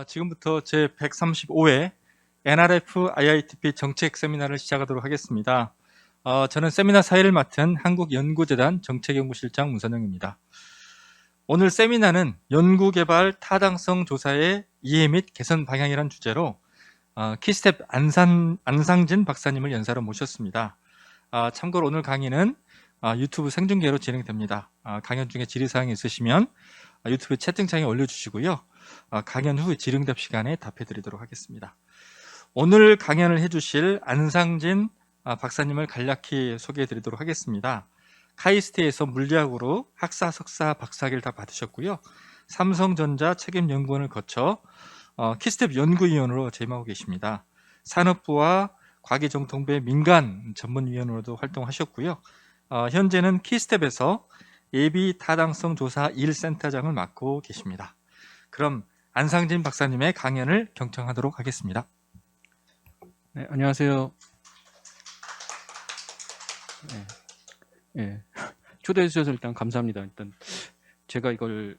지금부터 제 135회 NRF IITP 정책 세미나를 시작하도록 하겠습니다. 저는 세미나 사회를 맡은 한국연구재단 정책연구실장 문선영입니다. 오늘 세미나는 연구개발 타당성 조사의 이해 및 개선 방향이라는 주제로 키스텝 안상진 박사님을 연사로 모셨습니다. 참고로 오늘 강의는 유튜브 생중계로 진행됩니다. 강연 중에 질의사항이 있으시면 유튜브 채팅창에 올려주시고요. 강연 후 질의응답 시간에 답해 드리도록 하겠습니다. 오늘 강연을 해주실 안상진 박사님을 간략히 소개해 드리도록 하겠습니다. 카이스트에서 물리학으로 학사, 석사, 박사학위를 다 받으셨고요. 삼성전자 책임연구원을 거쳐 키스텝 연구위원으로 재임하고 계십니다. 산업부와 과기정통부의 민간 전문위원으로도 활동하셨고요. 현재는 키스텝에서 예비 타당성 조사 1센터장을 맡고 계십니다. 그럼 안상진 박사님의 강연을 경청하도록 하겠습니다. 네, 안녕하세요. 초대해 주셔서 일단 감사합니다. 일단 제가 이걸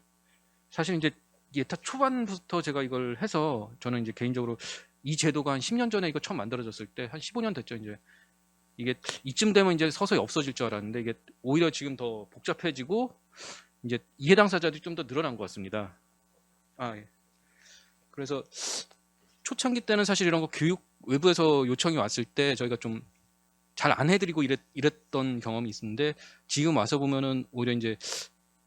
사실 이제 예타 초반부터 제가 이걸 해서 저는 이제 개인적으로 이 제도가 한 10년 전에 이거 처음 만들어졌을 때 한 15년 됐죠. 이제 이게 이쯤 되면 이제 서서히 없어질 줄 알았는데 이게 오히려 지금 더 복잡해지고 이제 이해 당사자들이 좀 더 늘어난 것 같습니다. 예. 그래서 초창기 때는 사실 이런 거 교육 외부에서 요청이 왔을 때 저희가 좀 잘 안 해드리고 이랬던 경험이 있는데 지금 와서 보면은 오히려 이제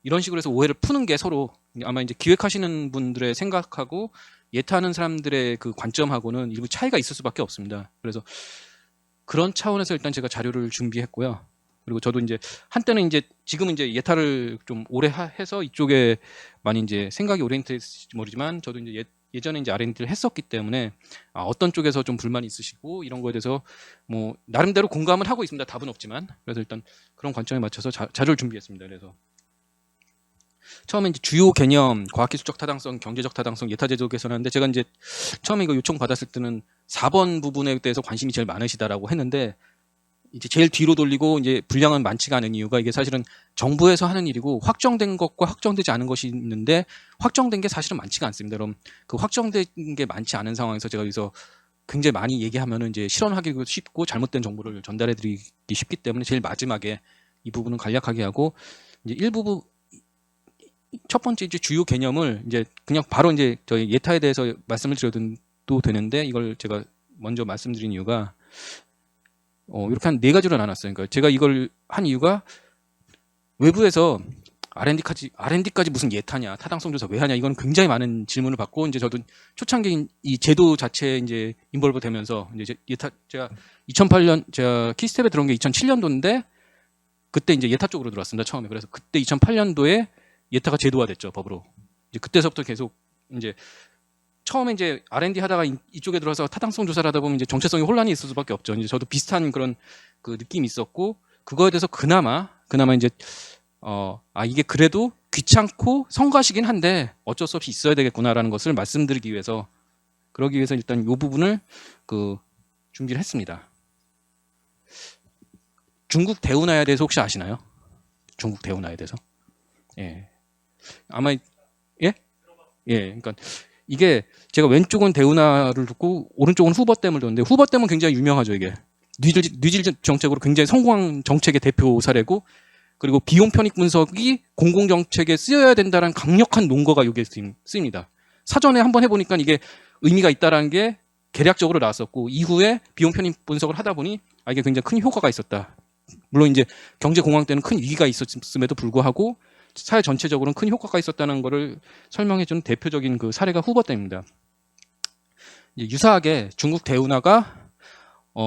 이런 식으로 해서 오해를 푸는 게 서로 아마 이제 기획하시는 분들의 생각하고 예타하는 사람들의 그 관점하고는 일부 차이가 있을 수밖에 없습니다. 그래서 그런 차원에서 일단 제가 자료를 준비했고요. 그리고 저도 이제 한때는 이제 지금은 이제 예타를 좀 오래 해서 이쪽에 많이 이제 생각이 오리엔트했을지 모르지만 저도 이제 예전에 이제 R&D를 했었기 때문에 어떤 쪽에서 좀 불만이 있으시고 이런 거에 대해서 뭐 나름대로 공감을 하고 있습니다. 답은 없지만. 그래서 일단 그런 관점에 맞춰서 자료를 준비했습니다. 그래서 처음에 이제 주요 개념, 과학기술적 타당성, 경제적 타당성, 예타제도 개선하는데 제가 이제 처음에 이거 요청 받았을 때는 4번 부분에 대해서 관심이 제일 많으시다라고 했는데 이제 제일 뒤로 돌리고 이제 분량은 많지가 않은 이유가 이게 사실은 정부에서 하는 일이고 확정된 것과 확정되지 않은 것이 있는데 확정된 게 사실은 많지가 않습니다. 그럼 그 확정된 게 많지 않은 상황에서 제가 여기서 굉장히 많이 얘기하면은 이제 실현하기도 쉽고 잘못된 정보를 전달해드리기 쉽기 때문에 제일 마지막에 이 부분은 간략하게 하고 이제 일부분 첫 번째 이제 주요 개념을 이제 그냥 바로 이제 저희 예타에 대해서 말씀을 드려도 되는데 이걸 제가 먼저 말씀드린 이유가 이렇게 한 4가지로 나눴어요. 그러니까 제가 이걸 한 이유가 외부에서 R&D까지 무슨 예타냐, 타당성 조사 왜 하냐, 이건 굉장히 많은 질문을 받고, 이제 저도 초창기 이 제도 자체에 이제 인볼브 되면서, 이제 예타, 제가 2008년, 제가 키스텝에 들어온 게 2007년도인데, 그때 이제 예타 쪽으로 들어왔습니다, 처음에. 그래서 그때 2008년도에 예타가 제도화 됐죠, 법으로. 이제 그때서부터 계속 이제 처음에 이제 R&D 하다가 이쪽에 들어와서 타당성 조사를 하다 보면 이제 정체성이 혼란이 있을 수밖에 없죠. 이제 저도 비슷한 그런 그 느낌이 있었고, 그거에 대해서 그나마 이제 이게 그래도 귀찮고 성가시긴 한데 어쩔 수 없이 있어야 되겠구나라는 것을 말씀드리기 위해서 그러기 위해서 일단 이 부분을 그 준비를 했습니다. 중국 대운하에 대해서 혹시 아시나요? 중국 대운하에 대해서? 예. 아마 예? 예. 그러니까 이게 제가 왼쪽은 대운하를 듣고 오른쪽은 후버댐을 듣는데 후버댐은 굉장히 유명하죠. 이게 뉴질 정책으로 굉장히 성공한 정책의 대표 사례고 그리고 비용 편익 분석이 공공정책에 쓰여야 된다는 강력한 논거가 여기에 쓰입니다. 사전에 한번 해보니까 이게 의미가 있다는 게 계략적으로 나왔었고 이후에 비용 편익 분석을 하다 보니 이게 굉장히 큰 효과가 있었다. 물론 이제 경제 공황 때는 큰 위기가 있었음에도 불구하고 사회 전체적으로는 큰 효과가 있었다는 것을 설명해주는 대표적인 그 사례가 후버댐입니다. 유사하게 중국 대운하가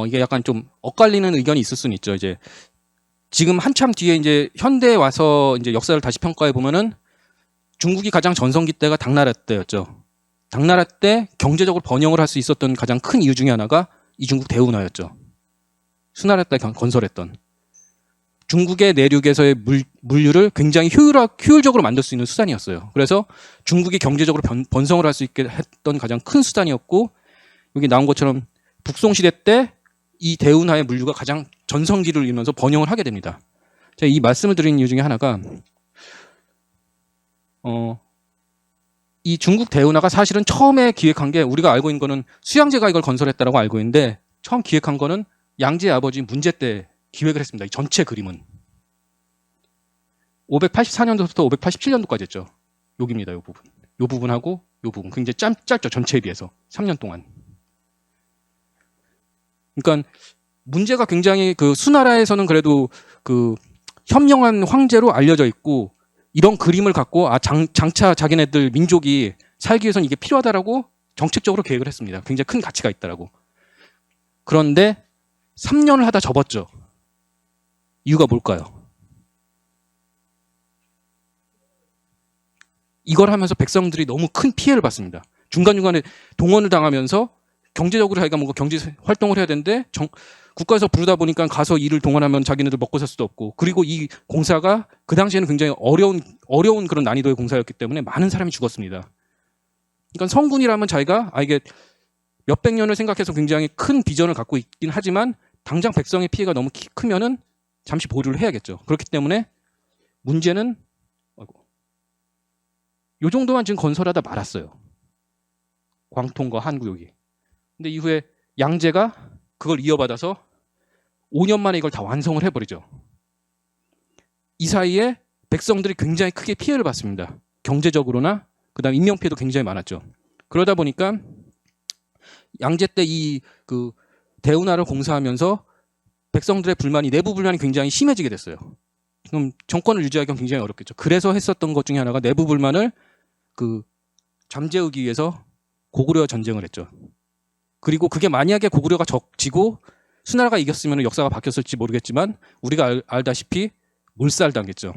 이게 약간 좀 엇갈리는 의견이 있을 수는 있죠. 이제 지금 한참 뒤에 이제 현대에 와서 이제 역사를 다시 평가해 보면은 중국이 가장 전성기 때가 당나라 때였죠. 당나라 때 경제적으로 번영을 할 수 있었던 가장 큰 이유 중에 하나가 이 중국 대운하였죠. 수나라 때 건설했던 중국의 내륙에서의 물류를 굉장히 효율적으로 만들 수 있는 수단이었어요. 그래서 중국이 경제적으로 번성을 할 수 있게 했던 가장 큰 수단이었고 여기 나온 것처럼 북송시대 때 이 대운하의 물류가 가장 전성기를 이루면서 번영을 하게 됩니다. 제가 이 말씀을 드린 이유 중에 하나가 이 중국 대운하가 사실은 처음에 기획한 게 우리가 알고 있는 거는 수양제가 이걸 건설했다라고 알고 있는데 처음 기획한 거는 양제의 아버지 문제 때 기획을 했습니다. 이 전체 그림은 584년도부터 587년도까지 했죠. 여기입니다. 이 부분. 이 부분하고 이 부분 굉장히 짧죠. 전체에 비해서 3년 동안. 그러니까 문제가 굉장히 그 수나라에서는 그래도 그 현명한 황제로 알려져 있고 이런 그림을 갖고 장차 자기네들 민족이 살기 위해서는 이게 필요하다라고 정책적으로 계획을 했습니다. 굉장히 큰 가치가 있다라고. 그런데 3년을 하다 접었죠. 이유가 뭘까요? 이걸 하면서 백성들이 너무 큰 피해를 받습니다. 중간중간에 동원을 당하면서 경제적으로 자기가 뭔가 경제 활동을 해야 되는데 국가에서 부르다 보니까 가서 일을 동원하면 자기네들 먹고 살 수도 없고 그리고 이 공사가 그 당시에는 굉장히 어려운 그런 난이도의 공사였기 때문에 많은 사람이 죽었습니다. 그러니까 성군이라면 자기가 이게 몇백 년을 생각해서 굉장히 큰 비전을 갖고 있긴 하지만 당장 백성의 피해가 너무 크면은 잠시 보류를 해야겠죠. 그렇기 때문에 문제는 요 정도만 지금 건설하다 말았어요. 광통과 한구역이. 근데 이후에 양제가 그걸 이어받아서 5년 만에 이걸 다 완성을 해버리죠. 이 사이에 백성들이 굉장히 크게 피해를 받습니다. 경제적으로나 그다음 인명피해도 굉장히 많았죠. 그러다 보니까 양제 때 이 그 대운하를 공사하면서 백성들의 불만이 내부 불만이 굉장히 심해지게 됐어요. 그럼 정권을 유지하기가 굉장히 어렵겠죠. 그래서 했었던 것 중에 하나가 내부 불만을 그 잠재우기 위해서 고구려 전쟁을 했죠. 그리고 그게 만약에 고구려가 지고 수나라가 이겼으면 역사가 바뀌었을지 모르겠지만 우리가 알다시피 몰살당했죠.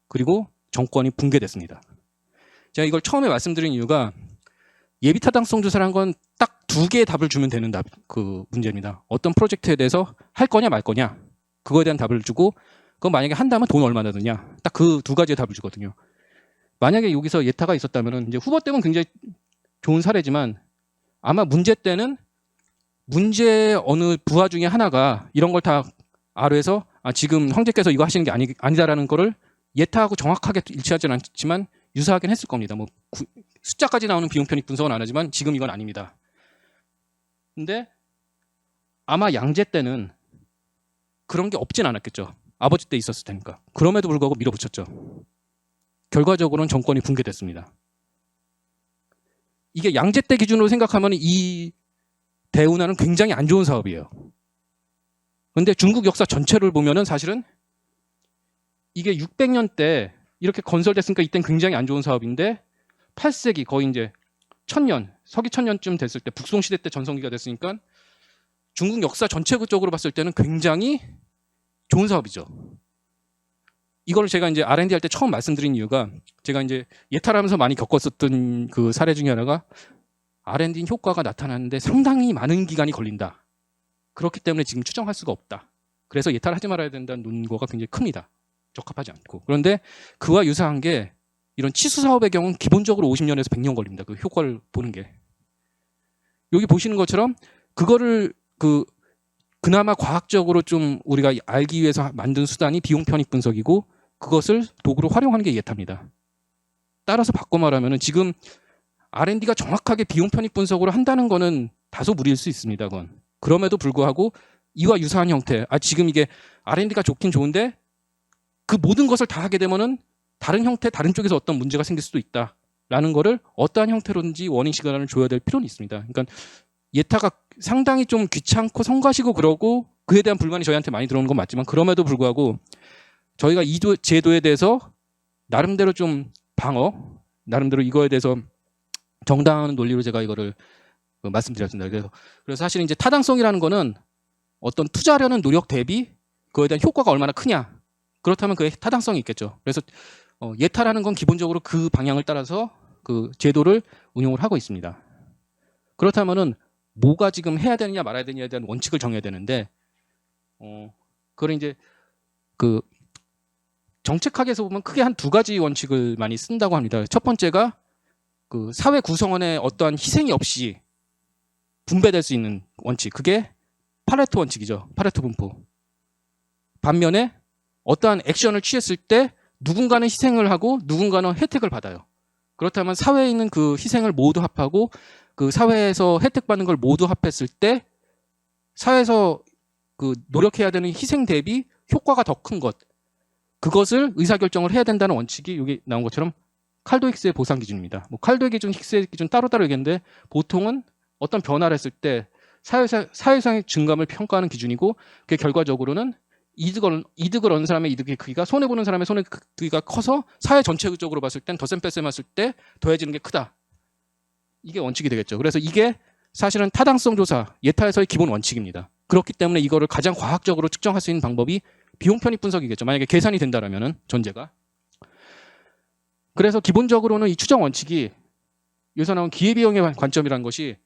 그리고 정권이 붕괴됐습니다. 제가 이걸 처음에 말씀드린 이유가 예비타당성 조사란 건 딱 두 개의 답을 주면 되는 그 문제입니다. 어떤 프로젝트에 대해서 할 거냐 말 거냐 그거에 대한 답을 주고 그건 만약에 한다면 돈 얼마나 드냐 딱 그 두 가지의 답을 주거든요. 만약에 여기서 예타가 있었다면 이제 후보 때는 굉장히 좋은 사례지만 아마 문제 때는 문제 어느 부하 중에 하나가 이런 걸 다 아뢰서 지금 황제께서 이거 하시는 게 아니다라는 거를 예타하고 정확하게 일치하지는 않지만 유사하긴 했을 겁니다. 뭐 숫자까지 나오는 비용 편익 분석은 안 하지만 지금 이건 아닙니다. 근데 아마 양제 때는 그런 게 없진 않았겠죠. 아버지 때 있었을 테니까. 그럼에도 불구하고 밀어붙였죠. 결과적으로는 정권이 붕괴됐습니다. 이게 양제 때 기준으로 생각하면 이 대운하는 굉장히 안 좋은 사업이에요. 그런데 중국 역사 전체를 보면은 사실은 이게 600년 때 이렇게 건설됐으니까 이때는 굉장히 안 좋은 사업인데 8세기 거의 이제 1000년, 서기 1000년쯤 됐을 때 북송 시대 때 전성기가 됐으니까 중국 역사 전체적으로 봤을 때는 굉장히 좋은 사업이죠. 이걸 제가 이제 R&D 할 때 처음 말씀드린 이유가 제가 이제 예탈하면서 많이 겪었었던 그 사례 중에 하나가 R&D 효과가 나타나는데 상당히 많은 기간이 걸린다. 그렇기 때문에 지금 추정할 수가 없다. 그래서 예탈하지 말아야 된다는 논거가 굉장히 큽니다. 적합하지 않고. 그런데 그와 유사한 게 이런 치수 사업의 경우는 기본적으로 50년에서 100년 걸립니다. 그 효과를 보는 게. 여기 보시는 것처럼 그거를 그나마 과학적으로 좀 우리가 알기 위해서 만든 수단이 비용 편익 분석이고 그것을 도구로 활용하는 게 예타입니다. 따라서 바꿔 말하면 지금 R&D가 정확하게 비용 편익 분석으로 한다는 거는 다소 무리일 수 있습니다. 그건. 그럼에도 불구하고 이와 유사한 형태. 지금 이게 R&D가 좋긴 좋은데 그 모든 것을 다 하게 되면은 다른 형태, 다른 쪽에서 어떤 문제가 생길 수도 있다라는 거를 어떠한 형태로든지 워닝 시그널을 줘야 될 필요는 있습니다. 그러니까 예타가 상당히 좀 귀찮고 성가시고 그러고 그에 대한 불만이 저희한테 많이 들어오는 건 맞지만 그럼에도 불구하고 저희가 이 제도에 대해서 나름대로 좀 나름대로 이거에 대해서 정당한 논리로 제가 이거를 말씀드렸습니다. 그래서 사실 이제 타당성이라는 거는 어떤 투자하려는 노력 대비 그거에 대한 효과가 얼마나 크냐. 그렇다면 그의 타당성이 있겠죠. 그래서 예타라는 건 기본적으로 그 방향을 따라서 그 제도를 운용을 하고 있습니다. 그렇다면은 뭐가 지금 해야 되느냐 말아야 되느냐에 대한 원칙을 정해야 되는데 그걸 이제 그 정책학에서 보면 크게 한 두 가지 원칙을 많이 쓴다고 합니다. 첫 번째가 그 사회 구성원의 어떠한 희생이 없이 분배될 수 있는 원칙. 그게 파레토 원칙이죠. 파레토 분포. 반면에 어떠한 액션을 취했을 때 누군가는 희생을 하고 누군가는 혜택을 받아요. 그렇다면 사회에 있는 그 희생을 모두 합하고 그 사회에서 혜택받는 걸 모두 합했을 때 사회에서 그 노력해야 되는 희생 대비 효과가 더 큰 것, 그것을 의사결정을 해야 된다는 원칙이 여기 나온 것처럼 칼도 힉스의 보상 기준입니다. 뭐 칼도 기준, 힉스의 기준 따로따로 얘기했는데 보통은 어떤 변화를 했을 때 사회상의 증감을 평가하는 기준이고 그게 결과적으로는 이득을 얻는 사람의 이득의 크기가 손해보는 사람의 손해 크기가 커서 사회 전체적으로 봤을 땐 덧셈 뺄셈 했을 때 더해지는 게 크다. 이게 원칙이 되겠죠. 그래서 이게 사실은 타당성 조사, 예타에서의 기본 원칙입니다. 그렇기 때문에 이거를 가장 과학적으로 측정할 수 있는 방법이 비용 편익 분석이겠죠. 만약에 계산이 된다라면은 전제가. 그래서 기본적으로는 이 추정 원칙이 여기서 나온 기회비용의 관점이라는 것이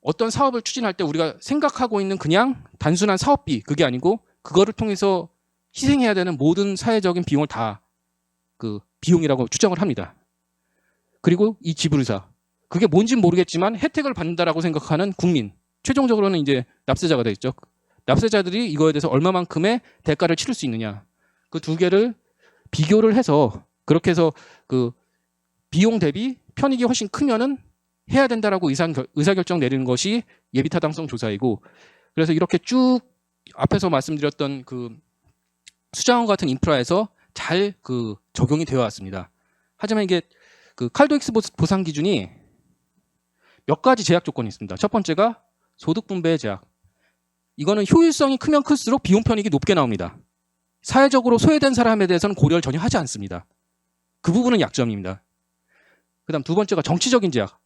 어떤 사업을 추진할 때 우리가 생각하고 있는 그냥 단순한 사업비, 그게 아니고 그거를 통해서 희생해야 되는 모든 사회적인 비용을 다 그 비용이라고 추정을 합니다. 그리고 이 지불의사, 그게 뭔진 모르겠지만 혜택을 받는다라고 생각하는 국민, 최종적으로는 이제 납세자가 되겠죠. 납세자들이 이거에 대해서 얼마만큼의 대가를 치를 수 있느냐, 그 두 개를 비교를 해서 그렇게 해서 그 비용 대비 편익이 훨씬 크면은 해야 된다라고 의사결정 내리는 것이 예비타당성 조사이고, 그래서 이렇게 쭉 앞에서 말씀드렸던 그 수자원 같은 인프라에서 잘 그 적용이 되어 왔습니다. 하지만 이게 그 칼도 힉스 보상 기준이 몇 가지 제약 조건이 있습니다. 첫 번째가 소득 분배의 제약. 이거는 효율성이 크면 클수록 비용 편익이 높게 나옵니다. 사회적으로 소외된 사람에 대해서는 고려를 전혀 하지 않습니다. 그 부분은 약점입니다. 그다음 두 번째가 정치적인 제약.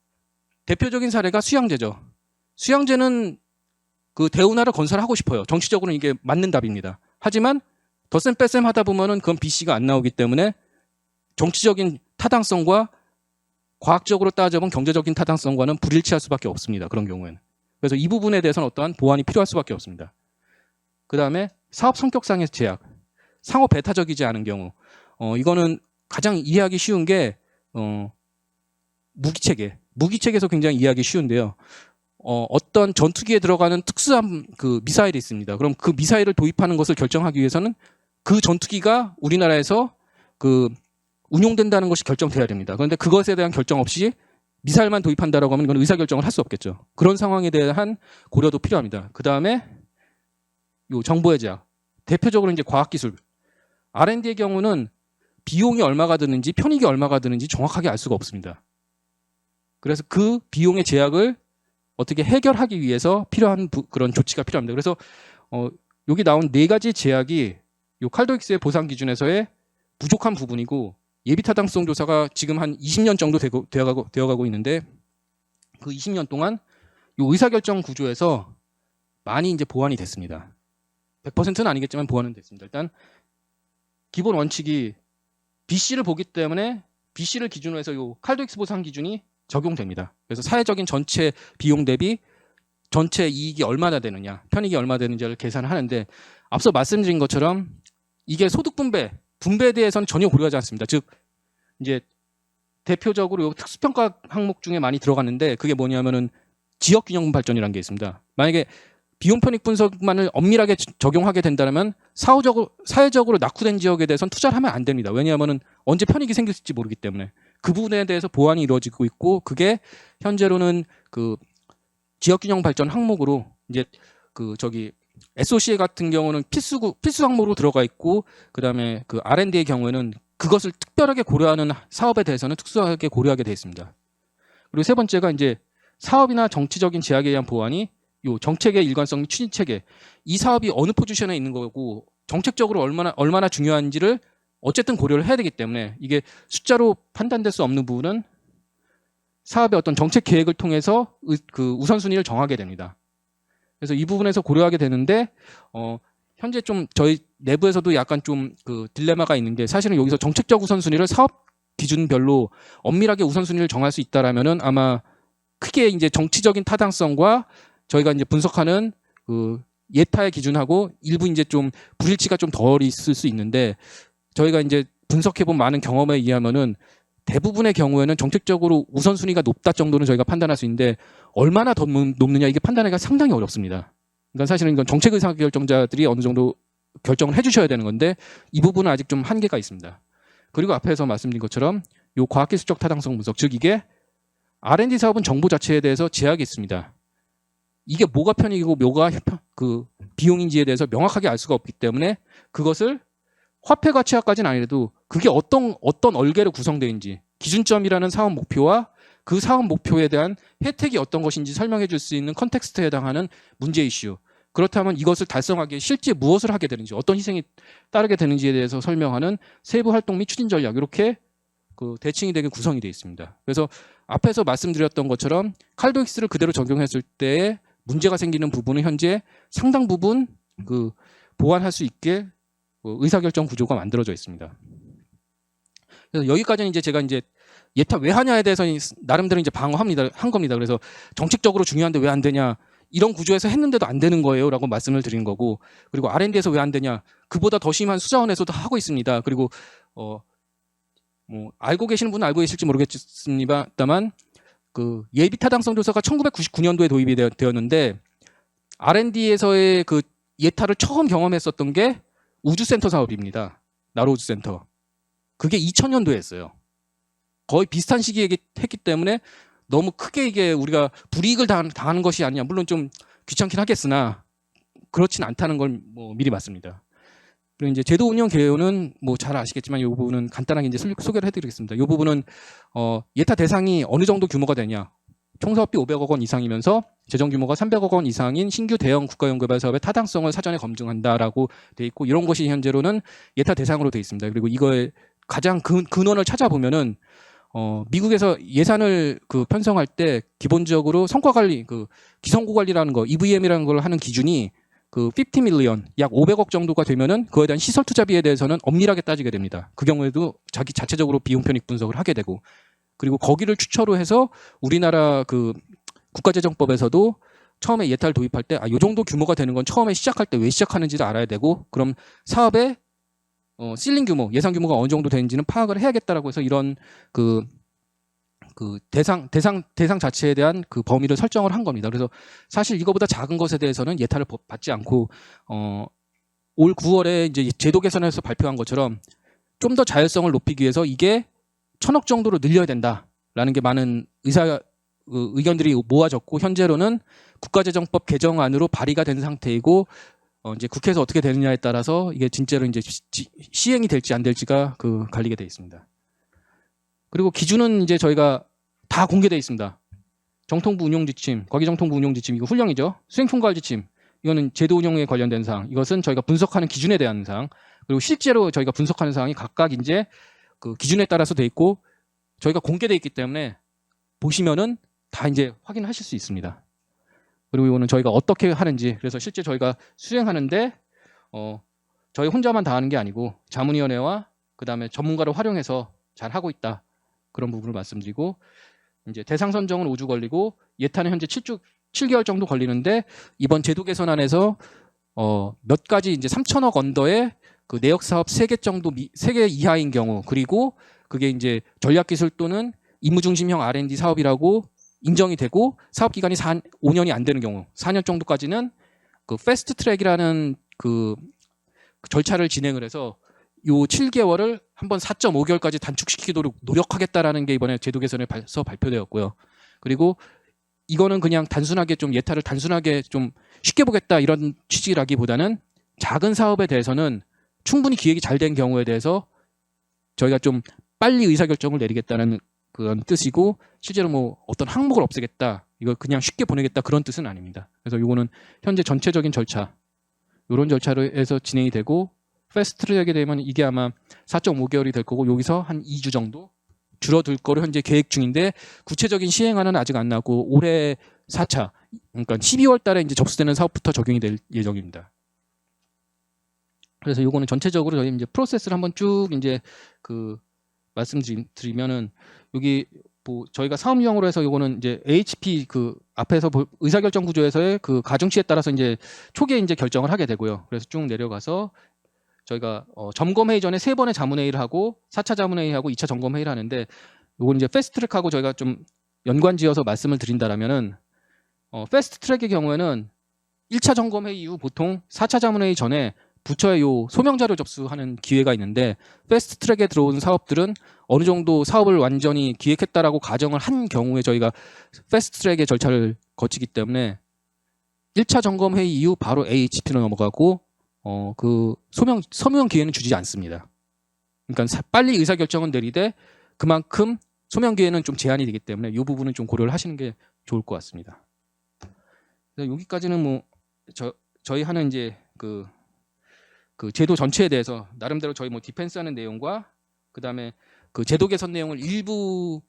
대표적인 사례가 수양제죠. 수양제는 그 대운하를 건설하고 싶어요. 정치적으로는 이게 맞는 답입니다. 하지만 덧셈 뺄셈 하다 보면은 그건 BC가 안 나오기 때문에 정치적인 타당성과 과학적으로 따져본 경제적인 타당성과는 불일치할 수밖에 없습니다. 그런 경우에는. 그래서 이 부분에 대해서는 어떠한 보완이 필요할 수밖에 없습니다. 그 다음에 사업 성격상의 제약. 상호 배타적이지 않은 경우. 이거는 가장 이해하기 쉬운 게 무기체계. 무기체계에서 굉장히 이해하기 쉬운데요. 어떤 전투기에 들어가는 특수한 그 미사일이 있습니다. 그럼 그 미사일을 도입하는 것을 결정하기 위해서는 그 전투기가 우리나라에서 그 운용된다는 것이 결정돼야 됩니다. 그런데 그것에 대한 결정 없이 미사일만 도입한다라고 하면 이건 의사결정을 할 수 없겠죠. 그런 상황에 대한 고려도 필요합니다. 그 다음에 요 정보의 제약. 대표적으로 이제 과학기술. R&D의 경우는 비용이 얼마가 드는지 편익이 얼마가 드는지 정확하게 알 수가 없습니다. 그래서 그 비용의 제약을 어떻게 해결하기 위해서 필요한 그런 조치가 필요합니다. 그래서 여기 나온 네 가지 제약이 요 칼도 힉스의 보상 기준에서의 부족한 부분이고, 예비타당성 조사가 지금 한 20년 정도 되어가고 있는데 그 20년 동안 요 의사결정 구조에서 많이 이제 보완이 됐습니다. 100%는 아니겠지만 보완은 됐습니다. 일단 기본 원칙이 BC를 보기 때문에 BC를 기준으로 해서 요 칼도 힉스 보상 기준이 적용됩니다. 그래서 사회적인 전체 비용 대비 전체 이익이 얼마나 되느냐, 편익이 얼마나 되는지를 계산을 하는데, 앞서 말씀드린 것처럼 이게 소득 분배에 대해서는 전혀 고려하지 않습니다. 즉 이제 대표적으로 특수평가 항목 중에 많이 들어갔는데 그게 뭐냐면은 지역균형 발전이라는 게 있습니다. 만약에 비용 편익 분석만을 엄밀하게 적용하게 된다면 사회적으로 낙후된 지역에 대해서는 투자를 하면 안 됩니다. 왜냐하면은 언제 편익이 생길지 모르기 때문에. 그 부분에 대해서 보완이 이루어지고 있고, 그게 현재로는 그 지역균형 발전 항목으로 이제 그 저기 SOCA 같은 경우는 필수 항목으로 들어가 있고, 그다음에 그 R&D의 경우에는 그것을 특별하게 고려하는 사업에 대해서는 특수하게 고려하게 되어 있습니다. 그리고 세 번째가 이제 사업이나 정치적인 제약에 의한 보완이 요 정책의 일관성 및 추진 체계. 이 사업이 어느 포지션에 있는 거고 정책적으로 얼마나 중요한지를 어쨌든 고려를 해야 되기 때문에 이게 숫자로 판단될 수 없는 부분은 사업의 어떤 정책 계획을 통해서 그 우선순위를 정하게 됩니다. 그래서 이 부분에서 고려하게 되는데 현재 좀 저희 내부에서도 약간 좀 그 딜레마가 있는 게, 사실은 여기서 정책적 우선순위를 사업 기준별로 엄밀하게 우선순위를 정할 수 있다라면은 아마 크게 이제 정치적인 타당성과 저희가 이제 분석하는 그 예타의 기준하고 일부 이제 좀 불일치가 좀 덜 있을 수 있는데, 저희가 이제 분석해본 많은 경험에 의하면은 대부분의 경우에는 정책적으로 우선순위가 높다 정도는 저희가 판단할 수 있는데 얼마나 더 높느냐, 이게 판단하기가 상당히 어렵습니다. 그러니까 사실은 이건 정책 의사결정자들이 어느 정도 결정을 해주셔야 되는 건데 이 부분은 아직 좀 한계가 있습니다. 그리고 앞에서 말씀드린 것처럼 요 과학기술적 타당성 분석, 즉 이게 R&D 사업은 정보 자체에 대해서 제약이 있습니다. 이게 뭐가 편익이고 뭐가 그 비용인지에 대해서 명확하게 알 수가 없기 때문에 그것을 화폐 가치화까지는 아니라도 그게 어떤 얼개로 구성되는지, 기준점이라는 사업 목표와 그 사업 목표에 대한 혜택이 어떤 것인지 설명해 줄 수 있는 컨텍스트에 해당하는 문제 이슈. 그렇다면 이것을 달성하기 위해 실제 무엇을 하게 되는지, 어떤 희생이 따르게 되는지에 대해서 설명하는 세부 활동 및 추진 전략, 이렇게 그 대칭이 되게 구성이 되어 있습니다. 그래서 앞에서 말씀드렸던 것처럼 칼도익스를 그대로 적용했을 때 문제가 생기는 부분은 현재 상당 부분 그 보완할 수 있게 의사결정 구조가 만들어져 있습니다. 그래서 여기까지는 이제 제가 이제 예타 왜 하냐에 대해서 나름대로 이제 한 겁니다. 그래서 정책적으로 중요한데 왜 안 되냐, 이런 구조에서 했는데도 안 되는 거예요라고 말씀을 드린 거고, 그리고 R&D에서 왜 안 되냐, 그보다 더 심한 수자원에서도 하고 있습니다. 그리고 뭐 알고 계시는 분은 알고 계실지 모르겠습니다만 그 예비 타당성 조사가 1999년도에 도입이 되었는데 R&D에서의 그 예타를 처음 경험했었던 게 우주센터 사업입니다. 나로 우주센터. 그게 2000년도에 했어요. 거의 비슷한 시기에 했기 때문에 너무 크게 이게 우리가 불이익을 당하는 것이 아니냐. 물론 좀 귀찮긴 하겠으나 그렇진 않다는 걸 뭐 미리 말씀드립니다. 그리고 이제 제도 운영 개요는 뭐 잘 아시겠지만 이 부분은 간단하게 이제 소개를 해드리겠습니다. 이 부분은 예타 대상이 어느 정도 규모가 되냐. 총사업비 500억 원 이상이면서 재정 규모가 300억 원 이상인 신규 대형 국가연구개발 사업의 타당성을 사전에 검증한다라고 돼 있고, 이런 것이 현재로는 예타 대상으로 돼 있습니다. 그리고 이거의 가장 근원을 찾아보면은 미국에서 예산을 그 편성할 때 기본적으로 성과 관리, 그 기성고 관리라는 거, EVM이라는 걸 하는 기준이 그 50 밀리언, 약 500억 정도가 되면은 그거에 대한 시설 투자비에 대해서는 엄밀하게 따지게 됩니다. 그 경우에도 자기 자체적으로 비용 편익 분석을 하게 되고, 그리고 거기를 추천로 해서 우리나라 그 국가재정법에서도 처음에 예타를 도입할 때 요 정도 규모가 되는 건 처음에 시작할 때 왜 시작하는지를 알아야 되고, 그럼 사업의 실링 규모, 예산 규모가 어느 정도 되는지는 파악을 해야겠다라고 해서 이런 그 대상 자체에 대한 그 범위를 설정을 한 겁니다. 그래서 사실 이거보다 작은 것에 대해서는 예타를 받지 않고 올 9월에 이제 제도 개선에서 발표한 것처럼 좀 더 자율성을 높이기 위해서 이게 1000억 정도로 늘려야 된다라는 게 많은 의견들이 모아졌고, 현재로는 국가재정법 개정안으로 발의가 된 상태이고, 이제 국회에서 어떻게 되느냐에 따라서 이게 진짜로 이제 시행이 될지 안 될지가 갈리게 돼 있습니다. 그리고 기준은 이제 저희가 다 공개되어 있습니다. 정통부 운용 지침, 과기정통부 운용 지침, 이거 훈령이죠. 수행통과할 지침, 이거는 제도 운영에 관련된 사항, 이것은 저희가 분석하는 기준에 대한 사항, 그리고 실제로 저희가 분석하는 사항이 각각 이제 그 기준에 따라서 돼 있고 저희가 공개되어 있기 때문에 보시면은 다 이제 확인하실 수 있습니다. 그리고 이거는 저희가 어떻게 하는지, 그래서 실제 저희가 수행하는데 저희 혼자만 다 하는 게 아니고 자문위원회와 그다음에 전문가를 활용해서 잘 하고 있다, 그런 부분을 말씀드리고, 이제 대상 선정은 5주 걸리고 예타는 현재 7개월 정도 걸리는데, 이번 제도 개선안에서 몇 가지 이제 3천억 언더의 그 내역 사업 3개 정도 3개 이하인 경우, 그리고 그게 이제 전략기술 또는 임무중심형 R&D 사업이라고 인정이 되고 사업 기간이 5년이 안 되는 경우, 4년 정도까지는 그 패스트 트랙이라는 그 절차를 진행을 해서 요 7개월을 한번 4.5개월까지 단축시키도록 노력하겠다라는 게 이번에 제도 개선에서 발표되었고요. 그리고 이거는 그냥 단순하게 좀 예타를 단순하게 좀 쉽게 보겠다 이런 취지라기보다는 작은 사업에 대해서는 충분히 기획이 잘 된 경우에 대해서 저희가 좀 빨리 의사결정을 내리겠다는 그런 뜻이고, 실제로 뭐 어떤 항목을 없애겠다, 이걸 그냥 쉽게 보내겠다, 그런 뜻은 아닙니다. 그래서 이거는 현재 전체적인 절차, 이런 절차로 해서 진행이 되고, 패스트트랙에 되면 이게 아마 4.5개월이 될 거고 여기서 한 2주 정도 줄어들 거로 현재 계획 중인데, 구체적인 시행안은 아직 안 나고 올해 4차, 그러니까 12월 달에 이제 접수되는 사업부터 적용이 될 예정입니다. 그래서 요거는 전체적으로 저희 이제 프로세스를 한번 쭉 이제 그 말씀드리면은, 여기 뭐 저희가 사업 유형으로 해서 요거는 이제 HP 그 앞에서 의사결정 구조에서의 그 가중치에 따라서 이제 초기에 이제 결정을 하게 되고요. 그래서 쭉 내려가서 저희가 점검회의 전에 3번의 자문회의를 하고 4차 자문회의하고 2차 점검회의를 하는데, 요건 이제 패스트트랙하고 저희가 좀 연관지어서 말씀을 드린다라면은 패스트트랙의 경우에는 1차 점검회의 이후 보통 4차 자문회의 전에 부처의 요 소명 자료 접수하는 기회가 있는데 패스트 트랙에 들어온 사업들은 어느 정도 사업을 완전히 기획했다라고 가정을 한 경우에 저희가 패스트 트랙의 절차를 거치기 때문에 1차 점검 회의 이후 바로 AHP로 넘어가고 그 서명 기회는 주지 않습니다. 그러니까 빨리 의사결정은 내리되 그만큼 소명 기회는 좀 제한이 되기 때문에 이 부분은 좀 고려를 하시는 게 좋을 것 같습니다. 그래서 여기까지는 뭐 저희 하는 이제 그 제도 전체에 대해서 나름대로 저희 뭐 디펜스하는 내용과 그다음에 그 제도 개선 내용을 일부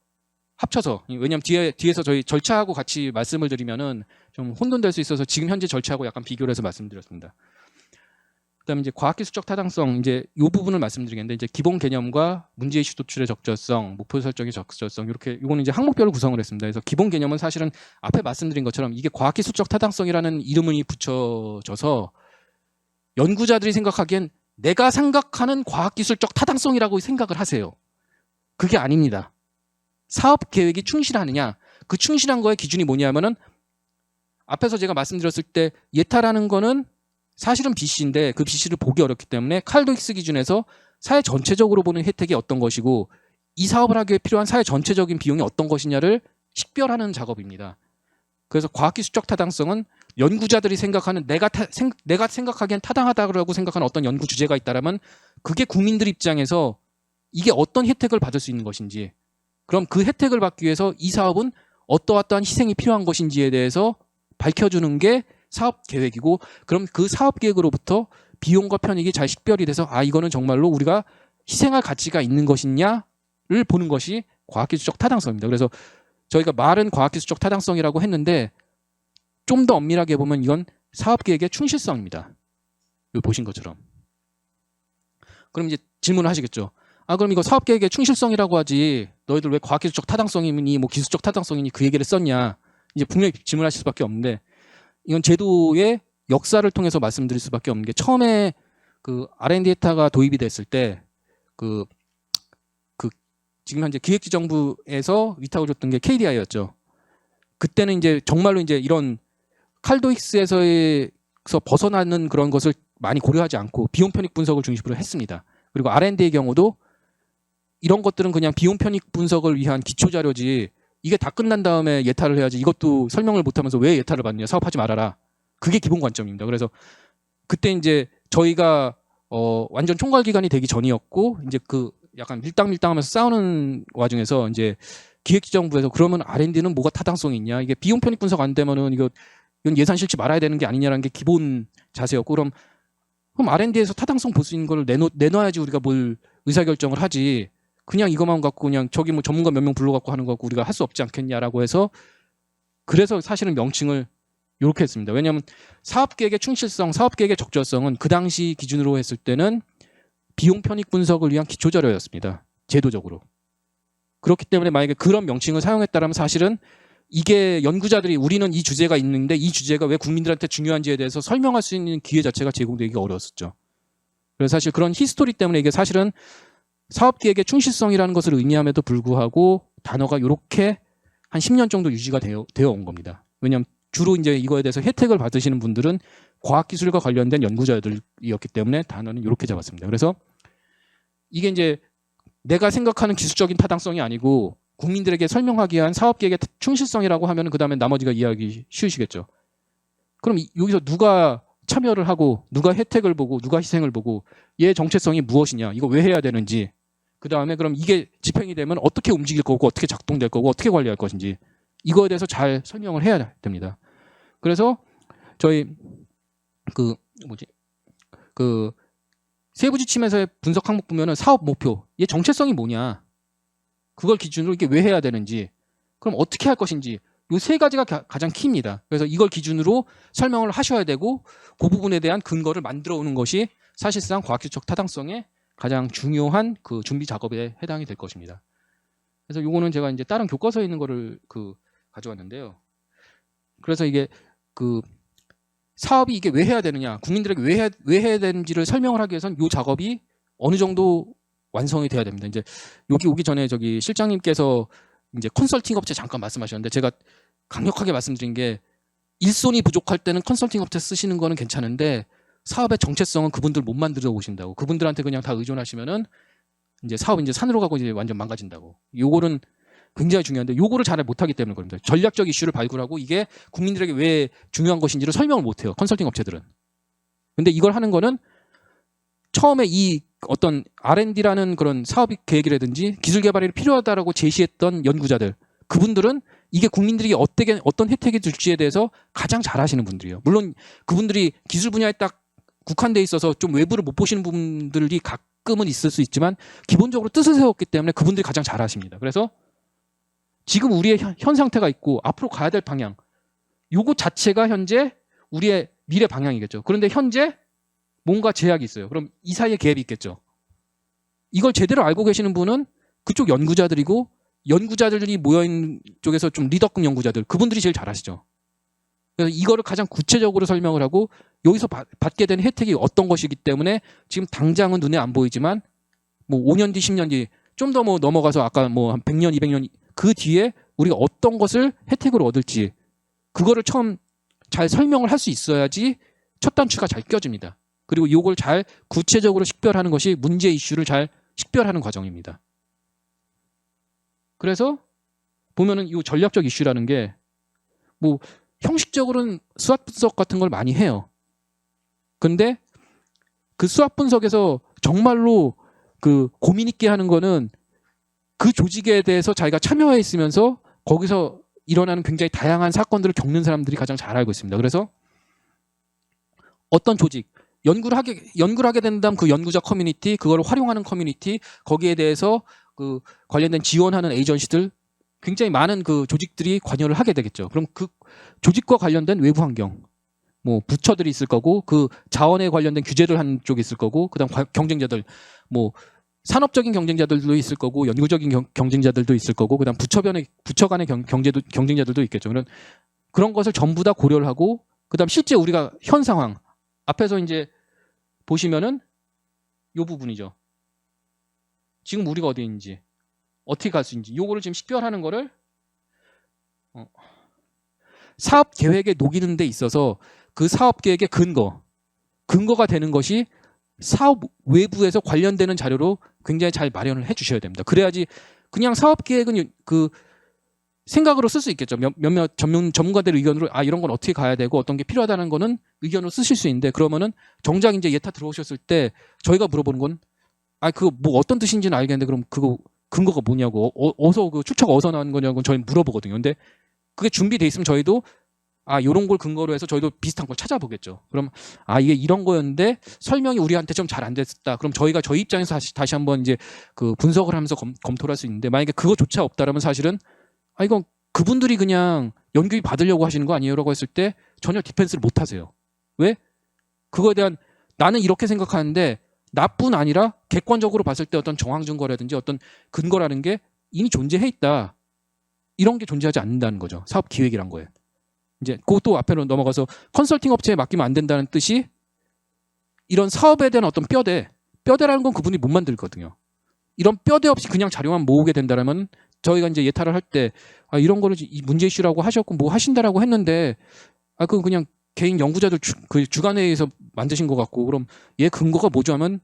합쳐서, 왜냐면 뒤에서 저희 절차하고 같이 말씀을 드리면은 좀 혼돈될 수 있어서 지금 현재 절차하고 약간 비교를 해서 말씀드렸습니다. 그다음에 이제 과학기술적 타당성, 이제 이 부분을 말씀드리겠는데, 이제 기본 개념과 문제 이슈 도출의 적절성, 목표 설정의 적절성, 이렇게 이거는 이제 항목별로 구성을 했습니다. 그래서 기본 개념은 사실은 앞에 말씀드린 것처럼 이게 과학기술적 타당성이라는 이름이 붙여져서 연구자들이 생각하기엔 내가 생각하는 과학기술적 타당성이라고 생각을 하세요. 그게 아닙니다. 사업 계획이 충실하느냐, 그 충실한 거의 기준이 뭐냐면은 앞에서 제가 말씀드렸을 때 예타라는 거는 사실은 BC인데 그 BC를 보기 어렵기 때문에 칼도익스 기준에서 사회 전체적으로 보는 혜택이 어떤 것이고 이 사업을 하기 위해 필요한 사회 전체적인 비용이 어떤 것이냐를 식별하는 작업입니다. 그래서 과학기술적 타당성은 연구자들이 생각하는 내가 생각하기엔 타당하다고 생각하는 어떤 연구 주제가 있다라면 그게 국민들 입장에서 이게 어떤 혜택을 받을 수 있는 것인지, 그럼 그 혜택을 받기 위해서 이 사업은 어떠한 희생이 필요한 것인지에 대해서 밝혀주는 게 사업 계획이고, 그럼 그 사업 계획으로부터 비용과 편익이 잘 식별이 돼서 이거는 정말로 우리가 희생할 가치가 있는 것이냐를 보는 것이 과학기술적 타당성입니다. 그래서 저희가 말은 과학기술적 타당성이라고 했는데 좀 더 엄밀하게 보면 이건 사업 계획의 충실성입니다. 여기 보신 것처럼. 그럼 이제 질문을 하시겠죠. 그럼 이거 사업 계획의 충실성이라고 하지 너희들 왜 과학기술적 타당성이니 뭐 기술적 타당성이니 그 얘기를 썼냐, 이제 분명히 질문하실 수밖에 없는데, 이건 제도의 역사를 통해서 말씀드릴 수밖에 없는 게, 처음에 그 R&D 예타가 도입이 됐을 때 지금 현재 기획지정부에서 위탁을 줬던 게 KDI였죠. 그때는 이제 정말로 이제 이런 칼도익스에서 벗어나는 그런 것을 많이 고려하지 않고 비용 편익 분석을 중심으로 했습니다. 그리고 R&D의 경우도 이런 것들은 그냥 비용 편익 분석을 위한 기초 자료지, 이게 다 끝난 다음에 예타를 해야지 이것도 설명을 못하면서 왜 예타를 받느냐, 사업하지 말아라. 그게 기본 관점입니다. 그래서 그때 이제 저희가 완전 총괄 기관이 되기 전이었고, 이제 그 약간 밀당하면서 싸우는 와중에서 이제 기획지정부에서 그러면 R&D는 뭐가 타당성이 있냐, 이게 비용 편익 분석 안 되면은 이건 예산 실지 말아야 되는 게 아니냐라는 게 기본 자세였고, 그럼 R&D에서 타당성 볼 수 있는 걸 내놔야지 우리가 뭘 의사결정을 하지, 그냥 이것만 갖고 그냥 저기 뭐 전문가 몇 명 불러갖고 하는 거 갖고 우리가 할 수 없지 않겠냐라고 해서, 그래서 사실은 명칭을 이렇게 했습니다. 왜냐하면 사업계획의 충실성, 사업계획의 적절성은 그 당시 기준으로 했을 때는 비용 편익 분석을 위한 기초 자료였습니다. 제도적으로. 그렇기 때문에 만약에 그런 명칭을 사용했다면 사실은 이게 연구자들이 우리는 이 주제가 있는데 이 주제가 왜 국민들한테 중요한지에 대해서 설명할 수 있는 기회 자체가 제공되기가 어려웠었죠. 그래서 사실 그런 히스토리 때문에 이게 사실은 사업계획의 충실성이라는 것을 의미함에도 불구하고 단어가 이렇게 한 10년 정도 유지가 되어 온 겁니다. 왜냐하면 주로 이제 이거에 대해서 혜택을 받으시는 분들은 과학기술과 관련된 연구자들이었기 때문에 단어는 이렇게 잡았습니다. 그래서 이게 이제 내가 생각하는 기술적인 타당성이 아니고 국민들에게 설명하기 위한 사업계획의 충실성이라고 하면 그 다음에 나머지가 이해하기 쉬우시겠죠. 그럼 여기서 누가 참여를 하고 누가 혜택을 보고 누가 희생을 보고 얘의 정체성이 무엇이냐, 이거 왜 해야 되는지, 그 다음에 그럼 이게 집행이 되면 어떻게 움직일 거고 어떻게 작동될 거고 어떻게 관리할 것인지, 이거에 대해서 잘 설명을 해야 됩니다. 그래서 저희 세부 지침에서의 분석 항목 보면은 사업 목표, 얘 정체성이 뭐냐, 그걸 기준으로 이게 왜 해야 되는지, 그럼 어떻게 할 것인지, 이 세 가지가 가장 키입니다. 그래서 이걸 기준으로 설명을 하셔야 되고 그 부분에 대한 근거를 만들어 오는 것이 사실상 과학기술적 타당성의 가장 중요한 그 준비 작업에 해당이 될 것입니다. 그래서 요거는 제가 이제 다른 교과서에 있는 거를 가져왔는데요. 그래서 이게 사업이 이게 왜 해야 되느냐, 국민들에게 왜 해야 되는지를 설명을 하기 위해서는 이 작업이 어느 정도 완성이 돼야 됩니다. 이제 여기 오기 전에 저기 실장님께서 이제 컨설팅 업체 잠깐 말씀하셨는데, 제가 강력하게 말씀드린 게 일손이 부족할 때는 컨설팅 업체 쓰시는 거는 괜찮은데 사업의 정체성은 그분들 못 만들어 오신다고. 그분들한테 그냥 다 의존하시면은 이제 사업이 이제 산으로 가고 이제 완전 망가진다고. 요거는 굉장히 중요한데 요거를 잘 못하기 때문에 그럽니다. 전략적 이슈를 발굴하고 이게 국민들에게 왜 중요한 것인지를 설명을 못해요. 컨설팅 업체들은. 근데 이걸 하는 거는 처음에 이 어떤 R&D라는 그런 사업 계획이라든지 기술 개발이 필요하다라고 제시했던 연구자들, 그분들은 이게 국민들이 어떤 혜택이 줄지에 대해서 가장 잘 아시는 분들이에요. 물론 그분들이 기술 분야에 딱 국한돼 있어서 좀 외부를 못 보시는 분들이 가끔은 있을 수 있지만 기본적으로 뜻을 세웠기 때문에 그분들이 가장 잘 아십니다. 그래서 지금 우리의 현 상태가 있고 앞으로 가야 될 방향, 요거 자체가 현재 우리의 미래 방향이겠죠. 그런데 현재 뭔가 제약이 있어요. 그럼 이 사이에 갭이 있겠죠. 이걸 제대로 알고 계시는 분은 그쪽 연구자들이고, 연구자들이 모여있는 쪽에서 좀 리더급 연구자들, 그분들이 제일 잘 아시죠. 그래서 이거를 가장 구체적으로 설명을 하고 여기서 받게 되는 혜택이 어떤 것이기 때문에 지금 당장은 눈에 안 보이지만 뭐 5년 뒤, 10년 뒤 좀 더 뭐 넘어가서 아까 뭐 한 100년, 200년 그 뒤에 우리가 어떤 것을 혜택으로 얻을지 그거를 처음 잘 설명을 할 수 있어야지 첫 단추가 잘 껴집니다. 그리고 이걸 잘 구체적으로 식별하는 것이 문제 이슈를 잘 식별하는 과정입니다. 그래서 보면은 이 전략적 이슈라는 게 뭐 형식적으로는 수학 분석 같은 걸 많이 해요. 근데 그 수학 분석에서 정말로 그 고민 있게 하는 거는 그 조직에 대해서 자기가 참여해 있으면서 거기서 일어나는 굉장히 다양한 사건들을 겪는 사람들이 가장 잘 알고 있습니다. 그래서 어떤 조직, 연구를 하게 된다면 그 연구자 커뮤니티, 그걸 활용하는 커뮤니티, 거기에 대해서 그 관련된 지원하는 에이전시들, 굉장히 많은 그 조직들이 관여를 하게 되겠죠. 그럼 그 조직과 관련된 외부 환경, 뭐 부처들이 있을 거고, 그 자원에 관련된 규제를 한 쪽이 있을 거고, 그다음 경쟁자들, 뭐 산업적인 경쟁자들도 있을 거고, 연구적인 경쟁자들도 있을 거고, 그다음 부처 간의 경쟁자들도 있겠죠. 그런 것을 전부 다 고려를 하고, 그다음 실제 우리가 현 상황 앞에서 이제 보시면은 이 부분이죠. 지금 우리가 어디 있는지, 어떻게 갈 수 있는지, 요거를 지금 식별하는 거를 사업 계획에 녹이는 데 있어서 그 사업 계획의 근거가 되는 것이 사업 외부에서 관련되는 자료로 굉장히 잘 마련을 해 주셔야 됩니다. 그래야지 그냥 사업 계획은 그 생각으로 쓸 수 있겠죠. 몇몇 전문가들의 의견으로 이런 건 어떻게 가야 되고 어떤 게 필요하다는 거는 의견으로 쓰실 수 있는데, 그러면은 정작 이제 예타 들어오셨을 때 저희가 물어보는 건 그거 뭐 어떤 뜻인지는 알겠는데 그럼 그거 근거가 뭐냐고, 어서 그 출처가 어디서 나온 거냐고 저희는 물어보거든요. 근데 그게 준비돼 있으면 저희도 요런 걸 근거로 해서 저희도 비슷한 걸 찾아보겠죠. 그럼 이게 이런 거였는데 설명이 우리한테 좀 잘 안 됐다. 그럼 저희가 저희 입장에서 다시 한번 이제 그 분석을 하면서 검토를 할 수 있는데, 만약에 그거조차 없다라면 사실은 이건 그분들이 그냥 연구비 받으려고 하시는 거 아니에요라고 했을 때 전혀 디펜스를 못 하세요. 왜? 그거에 대한 나는 이렇게 생각하는데 나뿐 아니라 객관적으로 봤을 때 어떤 정황 증거라든지 어떤 근거라는 게 이미 존재해 있다. 이런 게 존재하지 않는다는 거죠. 사업 기획이란 거예요. 이제 그것도 앞으로 넘어가서 컨설팅 업체에 맡기면 안 된다는 뜻이, 이런 사업에 대한 어떤 뼈대라는 건 그분이 못 만들거든요. 이런 뼈대 없이 그냥 자료만 모으게 된다면 저희가 이제 예타를 할 때 이런 거를 이 문제 이슈라고 하셨고 뭐 하신다라고 했는데 그건 그냥 개인 연구자들 그 주간회의에서 만드신 것 같고, 그럼 얘 근거가 뭐죠 하면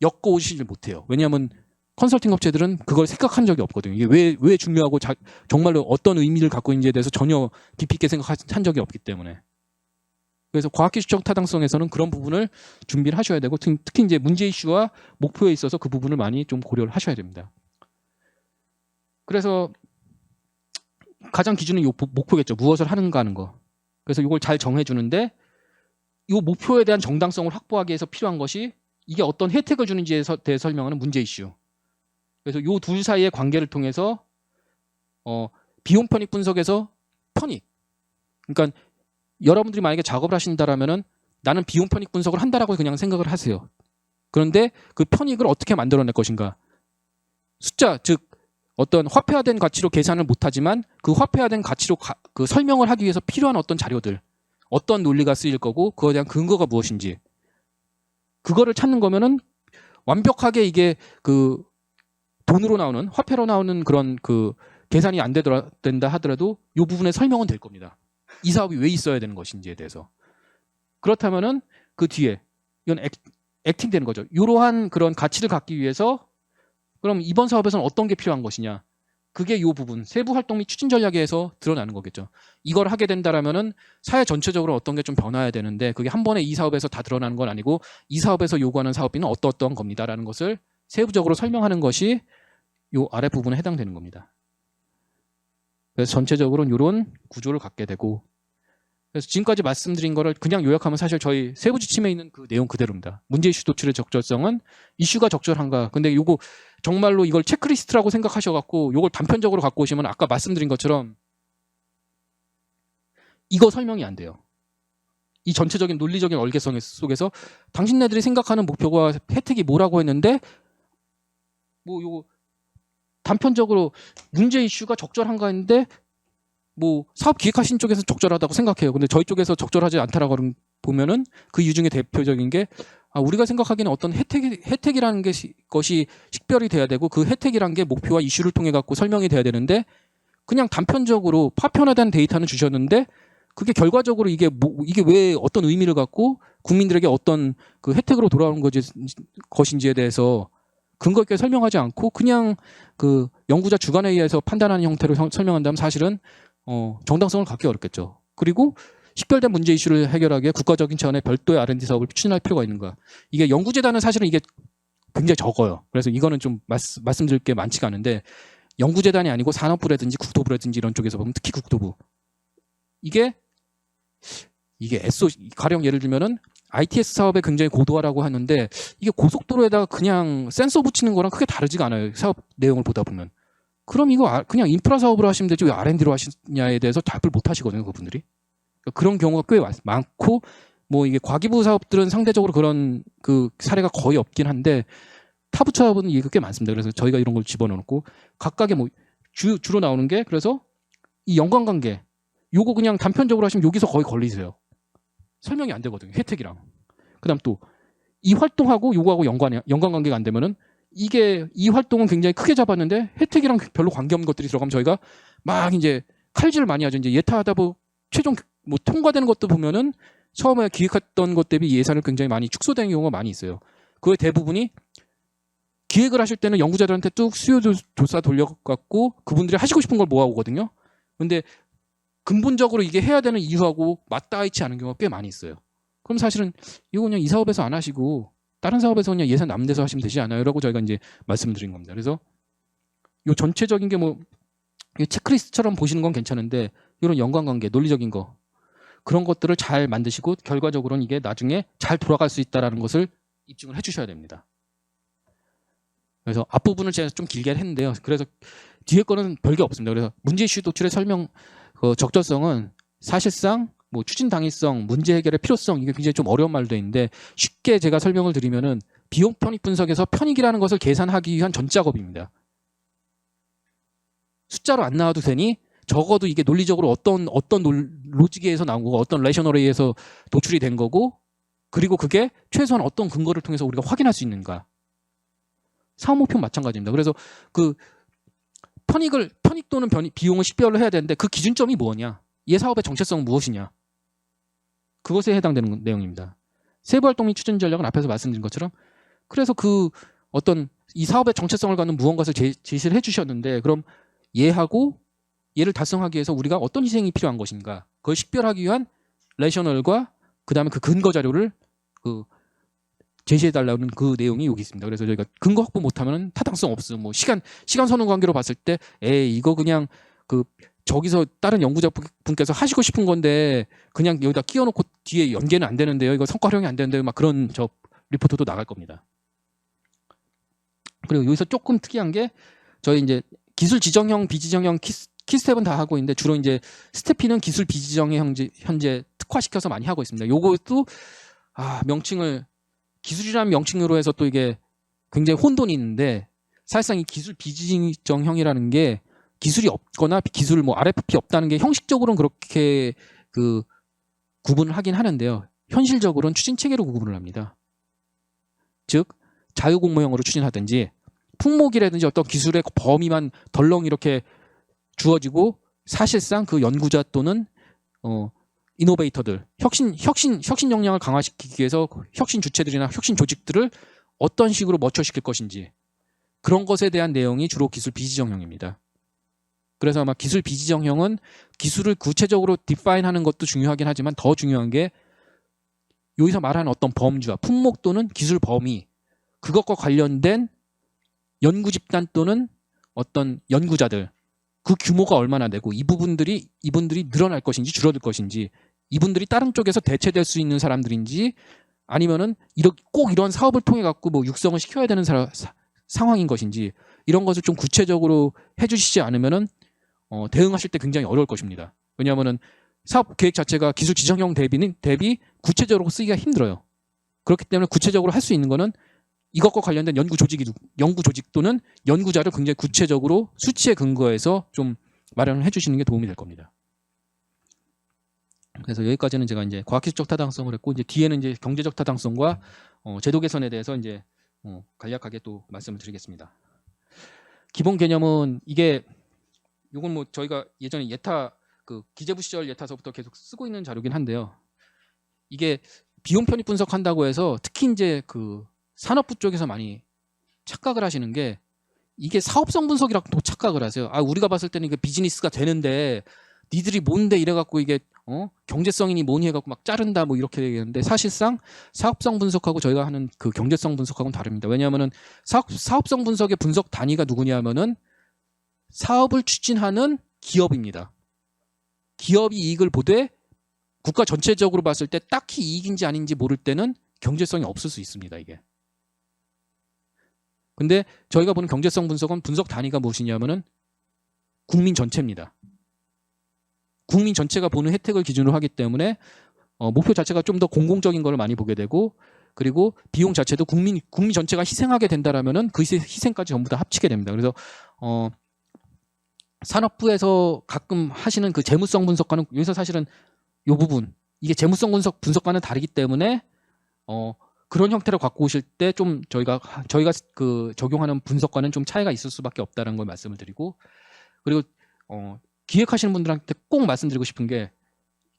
엮어 오시질 못해요. 왜냐하면 컨설팅 업체들은 그걸 생각한 적이 없거든요. 이게 왜 중요하고 정말로 어떤 의미를 갖고 있는지에 대해서 전혀 깊이 있게 생각한 적이 없기 때문에. 그래서 과학기술적 타당성에서는 그런 부분을 준비를 하셔야 되고, 특히 이제 문제 이슈와 목표에 있어서 그 부분을 많이 좀 고려를 하셔야 됩니다. 그래서 가장 기준은 이 목표겠죠. 무엇을 하는가 하는 거. 그래서 이걸 잘 정해주는데, 이 목표에 대한 정당성을 확보하기 위해서 필요한 것이 이게 어떤 혜택을 주는지에 대해 설명하는 문제 이슈. 그래서 이 둘 사이의 관계를 통해서 비용 편익 분석에서 편익. 그러니까 여러분들이 만약에 작업을 하신다라면은 나는 비용 편익 분석을 한다라고 그냥 생각을 하세요. 그런데 그 편익을 어떻게 만들어낼 것인가. 숫자, 즉 어떤 화폐화된 가치로 계산을 못하지만 그 화폐화된 가치로 그 설명을 하기 위해서 필요한 어떤 자료들, 어떤 논리가 쓰일 거고 그거에 대한 근거가 무엇인지, 그거를 찾는 거면은 완벽하게 이게 그 돈으로 나오는, 화폐로 나오는 그런 그 계산이 안 된다 하더라도 이 부분의 설명은 될 겁니다. 이 사업이 왜 있어야 되는 것인지에 대해서. 그렇다면은 그 뒤에 이건 액팅 되는 거죠. 이러한 그런 가치를 갖기 위해서 그럼 이번 사업에서는 어떤 게 필요한 것이냐. 그게 이 부분 세부 활동 및 추진 전략에서 드러나는 거겠죠. 이걸 하게 된다라면은 사회 전체적으로 어떤 게 좀 변화해야 되는데 그게 한 번에 이 사업에서 다 드러나는 건 아니고 이 사업에서 요구하는 사업비는 어떠한 겁니다라는 것을 세부적으로 설명하는 것이 이 아래 부분에 해당되는 겁니다. 그래서 전체적으로는 이런 구조를 갖게 되고 그래서 지금까지 말씀드린 거를 그냥 요약하면 사실 저희 세부 지침에 있는 그 내용 그대로입니다. 문제 이슈 도출의 적절성은 이슈가 적절한가. 근데 요거 정말로 이걸 체크리스트라고 생각하셔갖고 요걸 단편적으로 갖고 오시면 아까 말씀드린 것처럼 이거 설명이 안 돼요. 이 전체적인 논리적인 얼개성 속에서 당신네들이 생각하는 목표와 혜택이 뭐라고 했는데 뭐 요거 단편적으로 문제 이슈가 적절한가 했는데 뭐 사업 기획하신 쪽에서 적절하다고 생각해요. 근데 저희 쪽에서 적절하지 않다라고 보면은 그 이유 중에 대표적인 게 우리가 생각하기에는 어떤 혜택이라는 것이 식별이 돼야 되고 그 혜택이라는 게 목표와 이슈를 통해 갖고 설명이 돼야 되는데 그냥 단편적으로 파편화된 데이터는 주셨는데 그게 결과적으로 이게 왜 어떤 의미를 갖고 국민들에게 어떤 그 혜택으로 돌아오는 것인지에 대해서 근거 있게 설명하지 않고 그냥 그 연구자 주관에 의해서 판단하는 형태로 설명한다면 사실은 정당성을 갖기 어렵겠죠. 그리고 식별된 문제 이슈를 해결하기에 국가적인 차원의 별도의 R&D 사업을 추진할 필요가 있는가. 이게 연구재단은 사실은 이게 굉장히 적어요. 그래서 이거는 좀 말씀드릴 게 많지가 않은데 연구재단이 아니고 산업부라든지 국토부라든지 이런 쪽에서 보면 특히 국토부. 이게 가령 예를 들면은 ITS 사업의 굉장히 고도화라고 하는데 이게 고속도로에다가 그냥 센서 붙이는 거랑 크게 다르지가 않아요. 사업 내용을 보다 보면. 그럼 이거 그냥 인프라 사업으로 하시면 되지 왜 R&D로 하시냐에 대해서 답을 못 하시거든요, 그분들이. 그런 경우가 꽤 많고 뭐 이게 과기부 사업들은 상대적으로 그런 그 사례가 거의 없긴 한데 타부 사업은 이게 꽤 많습니다. 그래서 저희가 이런 걸 집어넣고 각각의 뭐 주로 나오는 게 그래서 이 연관관계 요거 그냥 단편적으로 하시면 여기서 거의 걸리세요. 설명이 안 되거든요. 혜택이랑. 그다음 또 이 활동하고 요거하고 연관관계가 안 되면은 이게 이 활동은 굉장히 크게 잡았는데 혜택이랑 별로 관계없는 것들이 들어가면 저희가 막 이제 칼질을 많이 하죠. 이제 예타하다 최종 뭐 통과되는 것도 보면은 처음에 기획했던 것 대비 예산을 굉장히 많이 축소되는 경우가 많이 있어요. 그의 대부분이 기획을 하실 때는 연구자들한테 뚝 수요 조사 돌려갖고 그분들이 하시고 싶은 걸 모아오거든요. 근데 근본적으로 이게 해야 되는 이유하고 맞닿아있지 않은 경우가 꽤 많이 있어요. 그럼 사실은 이거 그냥 이 사업에서 안 하시고 다른 사업에서 그냥 예산 남는 데서 하시면 되지 않아요? 라고 저희가 이제 말씀드린 겁니다. 그래서 이 전체적인 게 뭐 체크리스트처럼 보시는 건 괜찮은데 이런 연관관계, 논리적인 거 그런 것들을 잘 만드시고 결과적으로는 이게 나중에 잘 돌아갈 수 있다는 것을 입증을 해주셔야 됩니다. 그래서 앞부분을 제가 좀 길게 했는데요. 그래서 뒤에 거는 별게 없습니다. 그래서 문제 이슈 도출의 설명 적절성은 사실상 뭐 추진 당위성, 문제 해결의 필요성 이게 굉장히 좀 어려운 말도 있는데 쉽게 제가 설명을 드리면은 비용 편익 분석에서 편익이라는 것을 계산하기 위한 전 작업입니다. 숫자로 안 나와도 되니 적어도 이게 논리적으로 어떤 로직에서 나온 거고 어떤 레셔널에서 도출이 된 거고 그리고 그게 최소한 어떤 근거를 통해서 우리가 확인할 수 있는가. 사업 목표는 마찬가지입니다. 그래서 그 편익 또는 비용을 식별을 해야 되는데 그 기준점이 뭐냐? 이 사업의 정체성은 무엇이냐? 그것에 해당되는 내용입니다. 세부 활동 및 추진 전략은 앞에서 말씀드린 것처럼 그래서 그 어떤 이 사업의 정체성을 갖는 무언가를 제시를 해주셨는데 그럼 얘를 달성하기 위해서 우리가 어떤 희생이 필요한 것인가? 그걸 식별하기 위한 레셔널과 그 다음에 그 근거 자료를 제시해달라는 그 내용이 여기 있습니다. 그래서 저희가 근거 확보 못하면 타당성 없음. 뭐 시간 선후 관계로 봤을 때 이거 그냥 저기서 다른 연구자 분께서 하시고 싶은 건데 그냥 여기다 끼워놓고 뒤에 연계는 안 되는데요. 이거 성과 활용이 안 되는데요. 막 그런 리포트도 나갈 겁니다. 그리고 여기서 조금 특이한 게 저희 이제 기술 지정형, 비지정형 키스텝은 다 하고 있는데 주로 이제 스태피는 기술 비지정에 현재 특화시켜서 많이 하고 있습니다. 요것도 명칭을 기술이라는 명칭으로 해서 또 이게 굉장히 혼돈이 있는데 사실상 이 기술 비지정형이라는 게 기술이 없거나 기술 뭐 RFP 없다는 게 형식적으로는 그렇게 구분을 하긴 하는데요. 현실적으로는 추진 체계로 구분을 합니다. 즉 자유공모형으로 추진하든지 풍목이라든지 어떤 기술의 범위만 덜렁 이렇게 주어지고 사실상 그 연구자 또는 이노베이터들, 혁신 역량을 강화시키기 위해서 혁신 주체들이나 혁신 조직들을 어떤 식으로 머처시킬 것인지 그런 것에 대한 내용이 주로 기술 비지정형입니다. 그래서 아마 기술 비지정형은 기술을 구체적으로 디파인하는 것도 중요하긴 하지만 더 중요한 게 여기서 말하는 어떤 범주와 품목 또는 기술 범위 그것과 관련된 연구 집단 또는 어떤 연구자들 그 규모가 얼마나 되고 이분들이 늘어날 것인지 줄어들 것인지 이분들이 다른 쪽에서 대체될 수 있는 사람들인지 아니면은 꼭 이런 사업을 통해 갖고 뭐 육성을 시켜야 되는 상황인 것인지 이런 것을 좀 구체적으로 해주시지 않으면은 대응하실 때 굉장히 어려울 것입니다. 왜냐하면은 사업 계획 자체가 기술 지정형 대비 구체적으로 쓰기가 힘들어요. 그렇기 때문에 구체적으로 할 수 있는 거는 이것과 관련된 연구 조직 또는 연구자를 굉장히 구체적으로 수치에 근거해서 좀 마련을 해주시는 게 도움이 될 겁니다. 그래서 여기까지는 제가 이제 과학기술적 타당성을 했고 이제 뒤에는 이제 경제적 타당성과 제도 개선에 대해서 이제 간략하게 또 말씀을 드리겠습니다. 기본 개념은 이건 뭐 저희가 예전에 그 기재부 시절 예타서부터 계속 쓰고 있는 자료긴 한데요. 이게 비용 편익 분석한다고 해서 특히 이제 그 산업부 쪽에서 많이 착각을 하시는 게 이게 사업성 분석이라고 또 착각을 하세요. 우리가 봤을 때는 이게 비즈니스가 되는데 니들이 뭔데 이래갖고 이게 경제성이니 뭐니 해갖고 막 자른다 뭐 이렇게 얘기하는데 사실상 사업성 분석하고 저희가 하는 그 경제성 분석하고는 다릅니다. 왜냐하면은 사업성 분석의 분석 단위가 누구냐면은 사업을 추진하는 기업입니다. 기업이 이익을 보되 국가 전체적으로 봤을 때 딱히 이익인지 아닌지 모를 때는 경제성이 없을 수 있습니다. 이게. 근데 저희가 보는 경제성 분석은 분석 단위가 무엇이냐면은 국민 전체입니다. 국민 전체가 보는 혜택을 기준으로 하기 때문에 목표 자체가 좀 더 공공적인 걸 많이 보게 되고 그리고 비용 자체도 국민 전체가 희생하게 된다라면은 그 희생까지 전부 다 합치게 됩니다. 그래서 산업부에서 가끔 하시는 그 재무성 분석과는 여기서 사실은 이 부분 이게 재무성 분석과는 다르기 때문에 그런 형태로 갖고 오실 때 좀 저희가 그 적용하는 분석과는 좀 차이가 있을 수밖에 없다는 걸 말씀을 드리고 그리고 기획하시는 분들한테 꼭 말씀드리고 싶은 게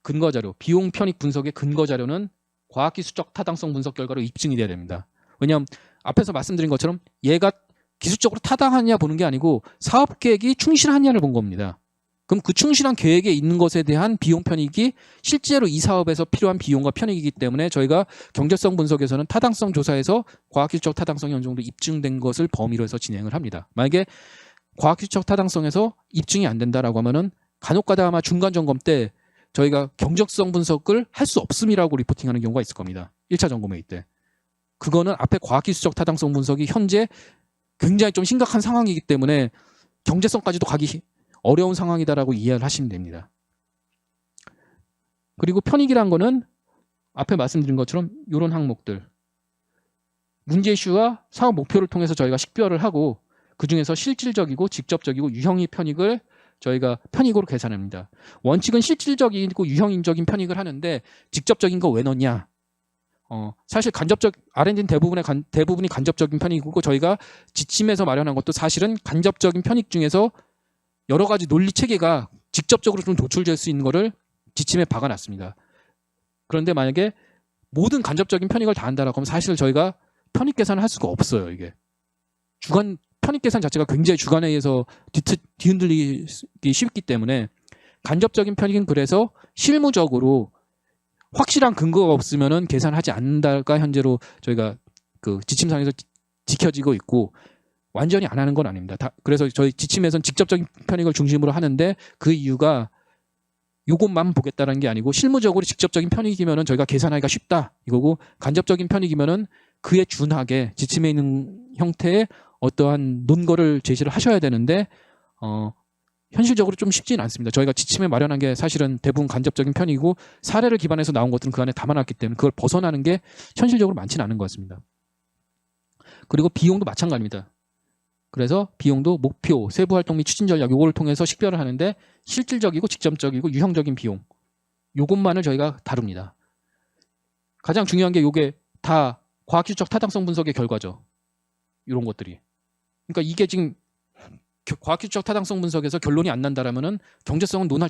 근거 자료, 비용 편익 분석의 근거 자료는 과학기술적 타당성 분석 결과로 입증이 돼야 됩니다. 왜냐하면 앞에서 말씀드린 것처럼 얘가 기술적으로 타당하냐 보는 게 아니고 사업 계획이 충실하냐를 본 겁니다. 그럼 그 충실한 계획에 있는 것에 대한 비용 편익이 실제로 이 사업에서 필요한 비용과 편익이기 때문에 저희가 경제성 분석에서는 타당성 조사에서 과학기술적 타당성이 어느 정도 입증된 것을 범위로 해서 진행을 합니다. 만약에 과학기술적 타당성에서 입증이 안 된다라고 하면은 간혹가다 아마 중간 점검 때 저희가 경제성 분석을 할 수 없음이라고 리포팅하는 경우가 있을 겁니다. 1차 점검회의 때. 그거는 앞에 과학기술적 타당성 분석이 현재 굉장히 좀 심각한 상황이기 때문에 경제성까지도 가기 어려운 상황이다라고 이해를 하시면 됩니다. 그리고 편익이란 거는 앞에 말씀드린 것처럼 이런 항목들 문제 이슈와 사업 목표를 통해서 저희가 식별을 하고 그중에서 실질적이고 직접적이고 유형의 편익을 저희가 편익으로 계산합니다. 원칙은 실질적이고 유형적인 편익을 하는데 직접적인 거 왜 넣냐? 사실 R&D는 대부분이 간접적인 편익이고 저희가 지침에서 마련한 것도 사실은 간접적인 편익 중에서 여러 가지 논리 체계가 직접적으로 좀 도출될 수 있는 거를 지침에 박아놨습니다. 그런데 만약에 모든 간접적인 편익을 다 한다라고 하면 사실 저희가 편익 계산을 할 수가 없어요. 이게 편익 계산 자체가 굉장히 주관에 의해서 뒤흔들리기 쉽기 때문에 간접적인 편익은 그래서 실무적으로 확실한 근거가 없으면은 계산하지 않는다가 현재로 저희가 그 지침상에서 지켜지고 있고 완전히 안 하는 건 아닙니다. 그래서 저희 지침에서는 직접적인 편익을 중심으로 하는데 그 이유가 요것만 보겠다는 게 아니고 실무적으로 직접적인 편익이면은 저희가 계산하기가 쉽다 이거고 간접적인 편익이면은 그에 준하게 지침에 있는 형태의 어떠한 논거를 제시를 하셔야 되는데 현실적으로 좀 쉽지는 않습니다. 저희가 지침에 마련한 게 사실은 대부분 간접적인 편이고 사례를 기반해서 나온 것들은 그 안에 담아놨기 때문에 그걸 벗어나는 게 현실적으로 많지는 않은 것 같습니다. 그리고 비용도 마찬가지입니다. 그래서 비용도 목표, 세부활동 및 추진 전략 요거를 통해서 식별을 하는데 실질적이고 직접적이고 유형적인 비용 요것만을 저희가 다룹니다. 가장 중요한 게 요게 다 과학기술적 타당성 분석의 결과죠. 이런 것들이. 그러니까 이게 지금 과학기술적 타당성 분석에서 결론이 안 난다라면은 경제성은 논할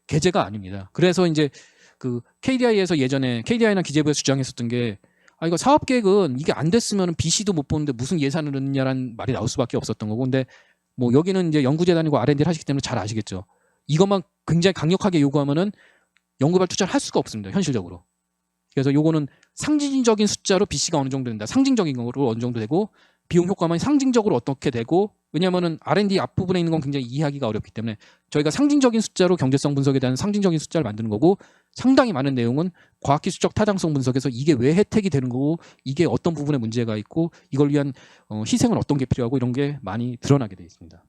계제가 아닙니다. 그래서 이제 그 KDI에서 예전에 KDI나 기재부에서 주장했었던 게 이거 사업 계획은 이게 안 됐으면 BC도 못 보는데 무슨 예산을 넣느냐라는 말이 나올 수밖에 없었던 거고, 근데 뭐 여기는 이제 연구재단이고 R&D를 하시기 때문에 잘 아시겠죠. 이것만 굉장히 강력하게 요구하면은 연구발 투자를 할 수가 없습니다, 현실적으로. 그래서 요거는 상징적인 숫자로 BC가 어느 정도 된다. 상징적인 거로 어느 정도 되고, 비용 효과만 상징적으로 어떻게 되고, 왜냐면은 R&D 앞부분에 있는 건 굉장히 이해하기가 어렵기 때문에 저희가 상징적인 숫자로 경제성 분석에 대한 상징적인 숫자를 만드는 거고, 상당히 많은 내용은 과학기술적 타당성 분석에서 이게 왜 혜택이 되는 거고, 이게 어떤 부분에 문제가 있고, 이걸 위한 희생은 어떤 게 필요하고, 이런 게 많이 드러나게 되어 있습니다.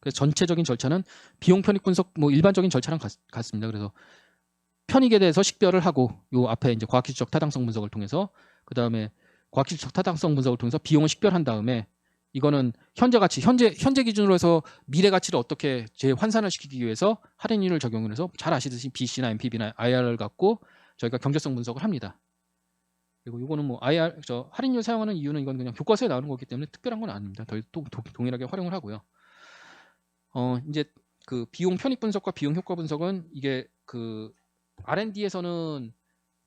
그래서 전체적인 절차는 비용 편익 분석, 뭐 일반적인 절차랑 같습니다. 그래서 편익에 대해서 식별을 하고, 요 앞에 이제 과학기술적 타당성 분석을 통해서, 그 다음에 과학기술적 타당성 분석을 통해서 비용을 식별한 다음에, 이거는 현재 가치, 현재 기준으로 해서 미래 가치를 어떻게 재환산을 시키기 위해서 할인율을 적용을 해서 잘 아시듯이 BC나 MPB나 IRR을 갖고 저희가 경제성 분석을 합니다. 그리고 이거는 뭐 할인율 사용하는 이유는 이건 그냥 교과서에 나오는 거기 때문에 특별한 건 아닙니다. 저희 또 동일하게 활용을 하고요. 이제 그 비용 편익 분석과 비용 효과 분석은 이게 그 R&D에서는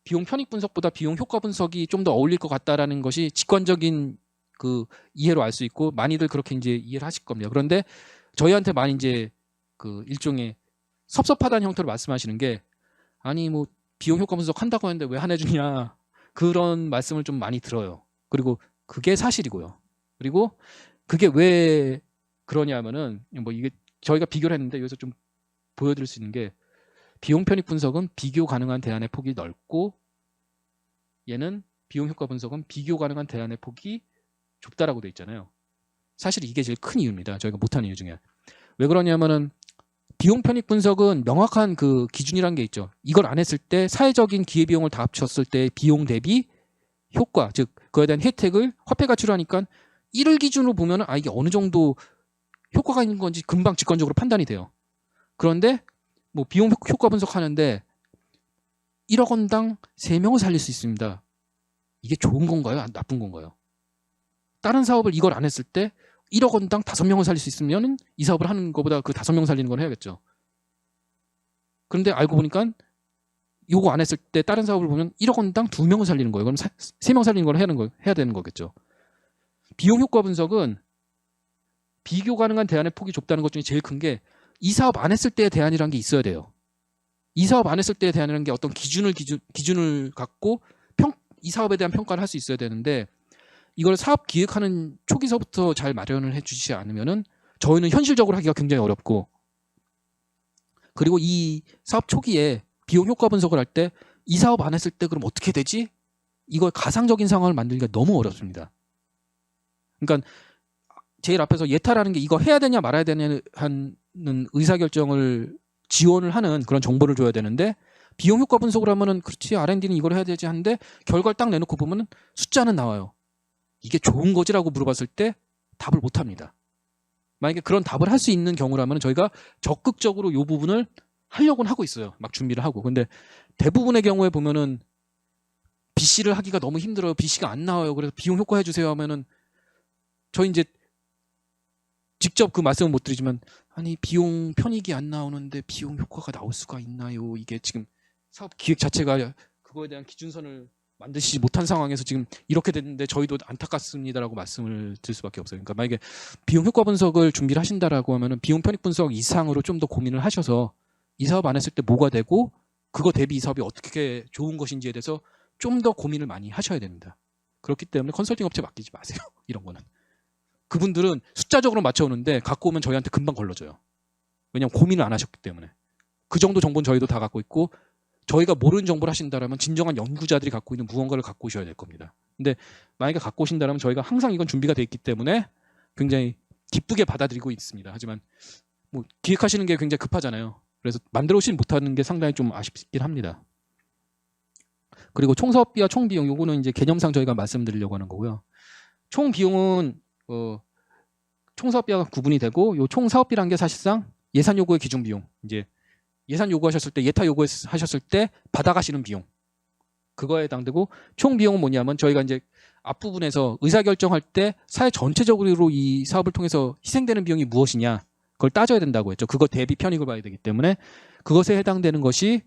비용 편익 분석보다 비용 효과 분석이 좀 더 어울릴 것 같다라는 것이 직관적인 그 이해로 알 수 있고, 많이들 그렇게 이제 이해를 하실 겁니다. 그런데 저희한테 많이 이제 그 일종의 섭섭하다는 형태로 말씀하시는 게, 아니 뭐 비용 효과 분석 한다고 하는데 왜 안 해주냐, 그런 말씀을 좀 많이 들어요. 그리고 그게 사실이고요. 그리고 그게 왜 그러냐면은 뭐 이게 저희가 비교를 했는데 여기서 좀 보여드릴 수 있는 게, 비용 편익 분석은 비교 가능한 대안의 폭이 넓고, 얘는 비용 효과 분석은 비교 가능한 대안의 폭이 좁다라고 돼 있잖아요. 사실 이게 제일 큰 이유입니다. 저희가 못하는 이유 중에. 왜 그러냐면은 비용 편익 분석은 명확한 그 기준이라는 게 있죠. 이걸 안 했을 때 사회적인 기회비용을 다 합쳤을 때 비용 대비 효과, 즉 그거에 대한 혜택을 화폐 가치로 하니까 1을 기준으로 보면은 이게 어느 정도 효과가 있는 건지 금방 직관적으로 판단이 돼요. 그런데 뭐 비용 효과 분석하는데 1억 원당 3명을 살릴 수 있습니다. 이게 좋은 건가요? 나쁜 건가요? 다른 사업을 이걸 안 했을 때 1억 원당 5명을 살릴 수 있으면 이 사업을 하는 것보다 그 5명 살리는 걸 해야겠죠. 그런데 알고 보니까 요거 안 했을 때 다른 사업을 보면 1억 원당 2명을 살리는 거예요. 그럼 3명 살리는 걸 해야 되는 거겠죠. 비용 효과 분석은 비교 가능한 대안의 폭이 좁다는 것 중에 제일 큰 게, 이 사업 안 했을 때의 대안이라는 게 있어야 돼요. 이 사업 안 했을 때의 대안이라는 게 어떤 기준을 갖고 이 사업에 대한 평가를 할 수 있어야 되는데, 이걸 사업 기획하는 초기서부터 잘 마련을 해주시지 않으면은 저희는 현실적으로 하기가 굉장히 어렵고, 그리고 이 사업 초기에 비용 효과 분석을 할 때 이 사업 안 했을 때 그럼 어떻게 되지? 이걸 가상적인 상황을 만들기가 너무 어렵습니다. 그러니까 제일 앞에서 예타라는 게 이거 해야 되냐 말아야 되냐 하는 의사결정을 지원을 하는 그런 정보를 줘야 되는데, 비용 효과 분석을 하면은 그렇지 R&D는 이걸 해야 되지 하는데 결과를 딱 내놓고 보면은 숫자는 나와요. 이게 좋은 거지라고 물어봤을 때 답을 못 합니다. 만약에 그런 답을 할 수 있는 경우라면 저희가 적극적으로 이 부분을 하려고는 하고 있어요. 막 준비를 하고. 근데 대부분의 경우에 보면은 BC를 하기가 너무 힘들어요. BC가 안 나와요. 그래서 비용 효과 해주세요 하면은 저희 이제 직접 그 말씀은 못 드리지만, 아니 비용 편익이 안 나오는데 비용 효과가 나올 수가 있나요? 이게 지금 사업 기획 자체가 그거에 대한 기준선을 만드시지 못한 상황에서 지금 이렇게 됐는데 저희도 안타깝습니다라고 말씀을 드릴 수밖에 없어요. 그러니까 만약에 비용 효과 분석을 준비를 하신다라고 하면은 비용 편익 분석 이상으로 좀 더 고민을 하셔서 이 사업 안 했을 때 뭐가 되고 그거 대비 이 사업이 어떻게 좋은 것인지에 대해서 좀 더 고민을 많이 하셔야 됩니다. 그렇기 때문에 컨설팅 업체 맡기지 마세요. 이런 거는. 그분들은 숫자적으로 맞춰오는데 갖고 오면 저희한테 금방 걸러져요. 왜냐하면 고민을 안 하셨기 때문에. 그 정도 정보는 저희도 다 갖고 있고, 저희가 모르는 정보를 하신다면 진정한 연구자들이 갖고 있는 무언가를 갖고 오셔야 될 겁니다. 근데 만약에 갖고 오신다면 저희가 항상 이건 준비가 돼 있기 때문에 굉장히 기쁘게 받아들이고 있습니다. 하지만 뭐 기획하시는 게 굉장히 급하잖아요. 그래서 만들어 오시지 못하는 게 상당히 좀 아쉽긴 합니다. 그리고 총사업비와 총비용, 요거는 이제 개념상 저희가 말씀드리려고 하는 거고요. 총비용은 총사업비와 구분이 되고, 요 총사업비라는 게 사실상 예산 요구의 기준 비용, 이제 예산 요구하셨을 때, 예타 요구하셨을 때 받아가시는 비용, 그거에 해당되고, 총 비용은 뭐냐면 저희가 이제 앞부분에서 의사결정할 때 사회 전체적으로 이 사업을 통해서 희생되는 비용이 무엇이냐, 그걸 따져야 된다고 했죠. 그거 대비 편익을 봐야 되기 때문에 그것에 해당되는 것이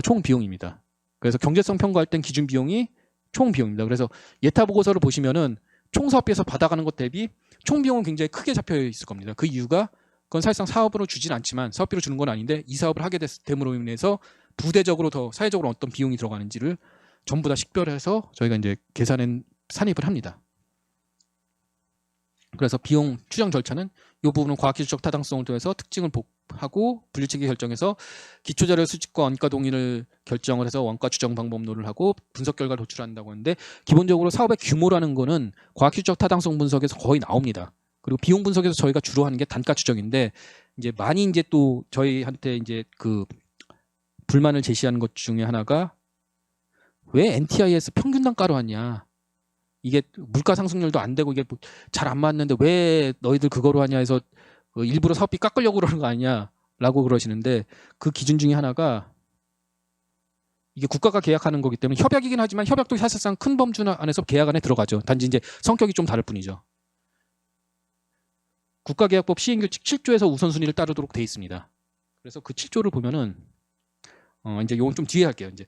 총 비용입니다. 그래서 경제성 평가할 땐 기준 비용이 총 비용입니다. 그래서 예타 보고서를 보시면은 총 사업비에서 받아가는 것 대비 총 비용은 굉장히 크게 잡혀 있을 겁니다. 그 이유가 그건 사실상 사업으로 주진 않지만 사업비로 주는 건 아닌데 이 사업을 하게 됨으로 인해서 부대적으로 더 사회적으로 어떤 비용이 들어가는지를 전부 다 식별해서 저희가 이제 계산엔 산입을 합니다. 그래서 비용 추정 절차는 이 부분은 과학기술적 타당성을 통해서 특징을 하고 분류체계 결정해서 기초자료 수집과 원가 동의를 결정을 해서 원가 추정 방법론을 하고 분석 결과를 도출한다고 하는데 기본적으로 사업의 규모라는 거는 과학기술적 타당성 분석에서 거의 나옵니다. 그리고 비용 분석에서 저희가 주로 하는 게 단가 추정인데 이제 많이 이제 또 저희한테 이제 그 불만을 제시하는 것 중에 하나가 왜 NTIS 평균 단가로 하냐? 이게 물가 상승률도 안 되고 이게 잘 안 맞는데 왜 너희들 그거로 하냐 해서 일부러 사업비 깎으려고 그러는 거 아니냐라고 그러시는데 그 기준 중에 하나가 이게 국가가 계약하는 거기 때문에 협약이긴 하지만 협약도 사실상 큰 범주 안에서 계약 안에 들어가죠. 단지 이제 성격이 좀 다를 뿐이죠. 국가계약법 시행규칙 7조에서 우선순위를 따르도록 돼 있습니다. 그래서 그 7조를 보면은 이제 이건 좀 뒤에 할게요. 이제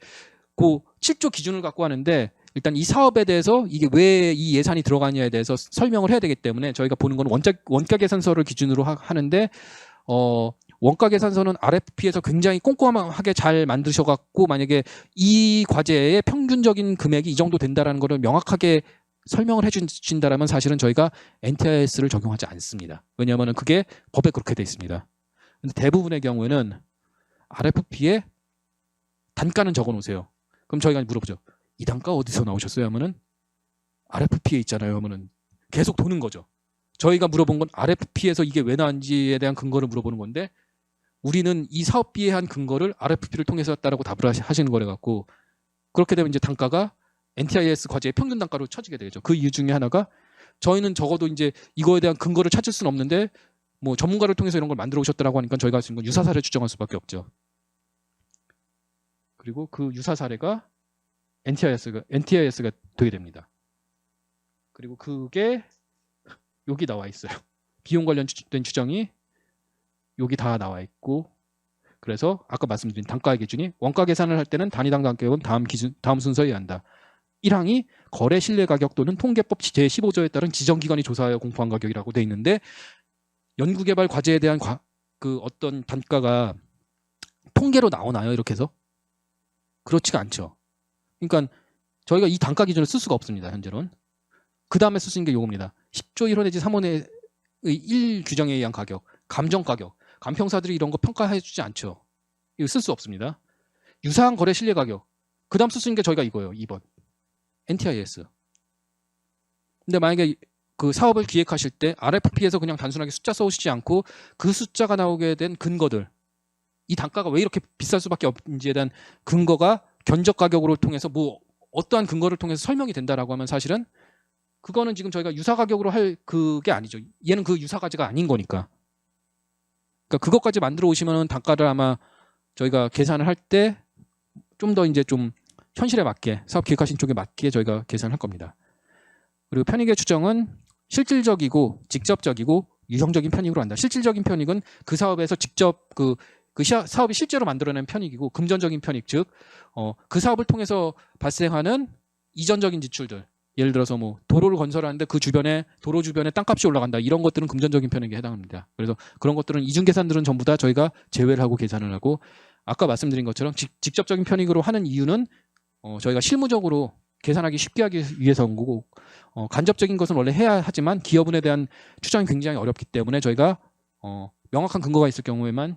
그 7조 기준을 갖고 하는데 일단 이 사업에 대해서 이게 왜 이 예산이 들어가냐에 대해서 설명을 해야 되기 때문에 저희가 보는 건 원가 계산서를 기준으로 하는데 원가 계산서는 RFP에서 굉장히 꼼꼼하게 잘 만드셔갖고 만약에 이 과제의 평균적인 금액이 이 정도 된다라는 거를 명확하게 설명을 해주신다라면 사실은 저희가 NTIS를 적용하지 않습니다. 왜냐하면 그게 법에 그렇게 돼 있습니다. 근데 대부분의 경우에는 RFP에 단가는 적어놓으세요. 그럼 저희가 물어보죠. 이 단가 어디서 나오셨어요? 하면은 RFP에 있잖아요. 하면은 계속 도는 거죠. 저희가 물어본 건 RFP에서 이게 왜 나왔는지에 대한 근거를 물어보는 건데 우리는 이 사업비에 한 근거를 RFP를 통해서 했다라고 답을 하시는 거래 갖고 그렇게 되면 이제 단가가 NTIS 과제의 평균 단가로 쳐지게 되죠. 그 이유 중에 하나가 저희는 적어도 이제 이거에 대한 근거를 찾을 수는 없는데 뭐 전문가를 통해서 이런 걸 만들어 오셨다라고 하니까 저희가 지금 유사 사례 추정할 수밖에 없죠. 그리고 그 유사 사례가 NTIS가 되게 됩니다. 그리고 그게 여기 나와 있어요. 비용 관련된 추정이 여기 다 나와 있고 그래서 아까 말씀드린 단가의 기준이 원가 계산을 할 때는 단위당 가격은 다음 순서에 의해야 한다. 1항이 거래 신뢰 가격 또는 통계법 제15조에 따른 지정기관이 조사하여 공포한 가격이라고 돼 있는데 연구개발 과제에 대한 그 어떤 단가가 통계로 나오나요? 이렇게 해서? 그렇지가 않죠. 그러니까 저희가 이 단가 기준을 쓸 수가 없습니다. 현재는. 그 다음에 쓸 수 있는 게 요겁니다. 10조 1호 내지 3호의 1 규정에 의한 가격, 감정 가격. 감평사들이 이런 거 평가해 주지 않죠. 이거 쓸 수 없습니다. 유사한 거래 신뢰 가격. 그 다음 쓸 수 있는 게 저희가 이거예요. 2번. NTIS. 근데 만약에 그 사업을 기획하실 때 RFP에서 그냥 단순하게 숫자 써오시지 않고 그 숫자가 나오게 된 근거들. 이 단가가 왜 이렇게 비쌀 수밖에 없는지에 대한 근거가 견적 가격으로 통해서 뭐 어떠한 근거를 통해서 설명이 된다라고 하면 사실은 그거는 지금 저희가 유사 가격으로 할 그게 아니죠. 얘는 그 유사 가치가 아닌 거니까. 그러니까 그것까지 만들어 오시면은 단가를 아마 저희가 계산을 할 때 좀 더 이제 좀 현실에 맞게 사업 기획하신 쪽에 맞게 저희가 계산을 할 겁니다. 그리고 편익의 추정은 실질적이고 직접적이고 유형적인 편익으로 한다. 실질적인 편익은 그 사업에서 직접 그 사업이 실제로 만들어낸 편익이고 금전적인 편익 즉 그 사업을 통해서 발생하는 이전적인 지출들 예를 들어서 뭐 도로를 건설하는데 그 주변에 도로 주변에 땅값이 올라간다 이런 것들은 금전적인 편익에 해당합니다. 그래서 그런 것들은 이중 계산들은 전부 다 저희가 제외를 하고 계산을 하고 아까 말씀드린 것처럼 직접적인 편익으로 하는 이유는 저희가 실무적으로 계산하기 쉽게 하기 위해서인 거고 간접적인 것은 원래 해야 하지만 기여분에 대한 추정이 굉장히 어렵기 때문에 저희가 명확한 근거가 있을 경우에만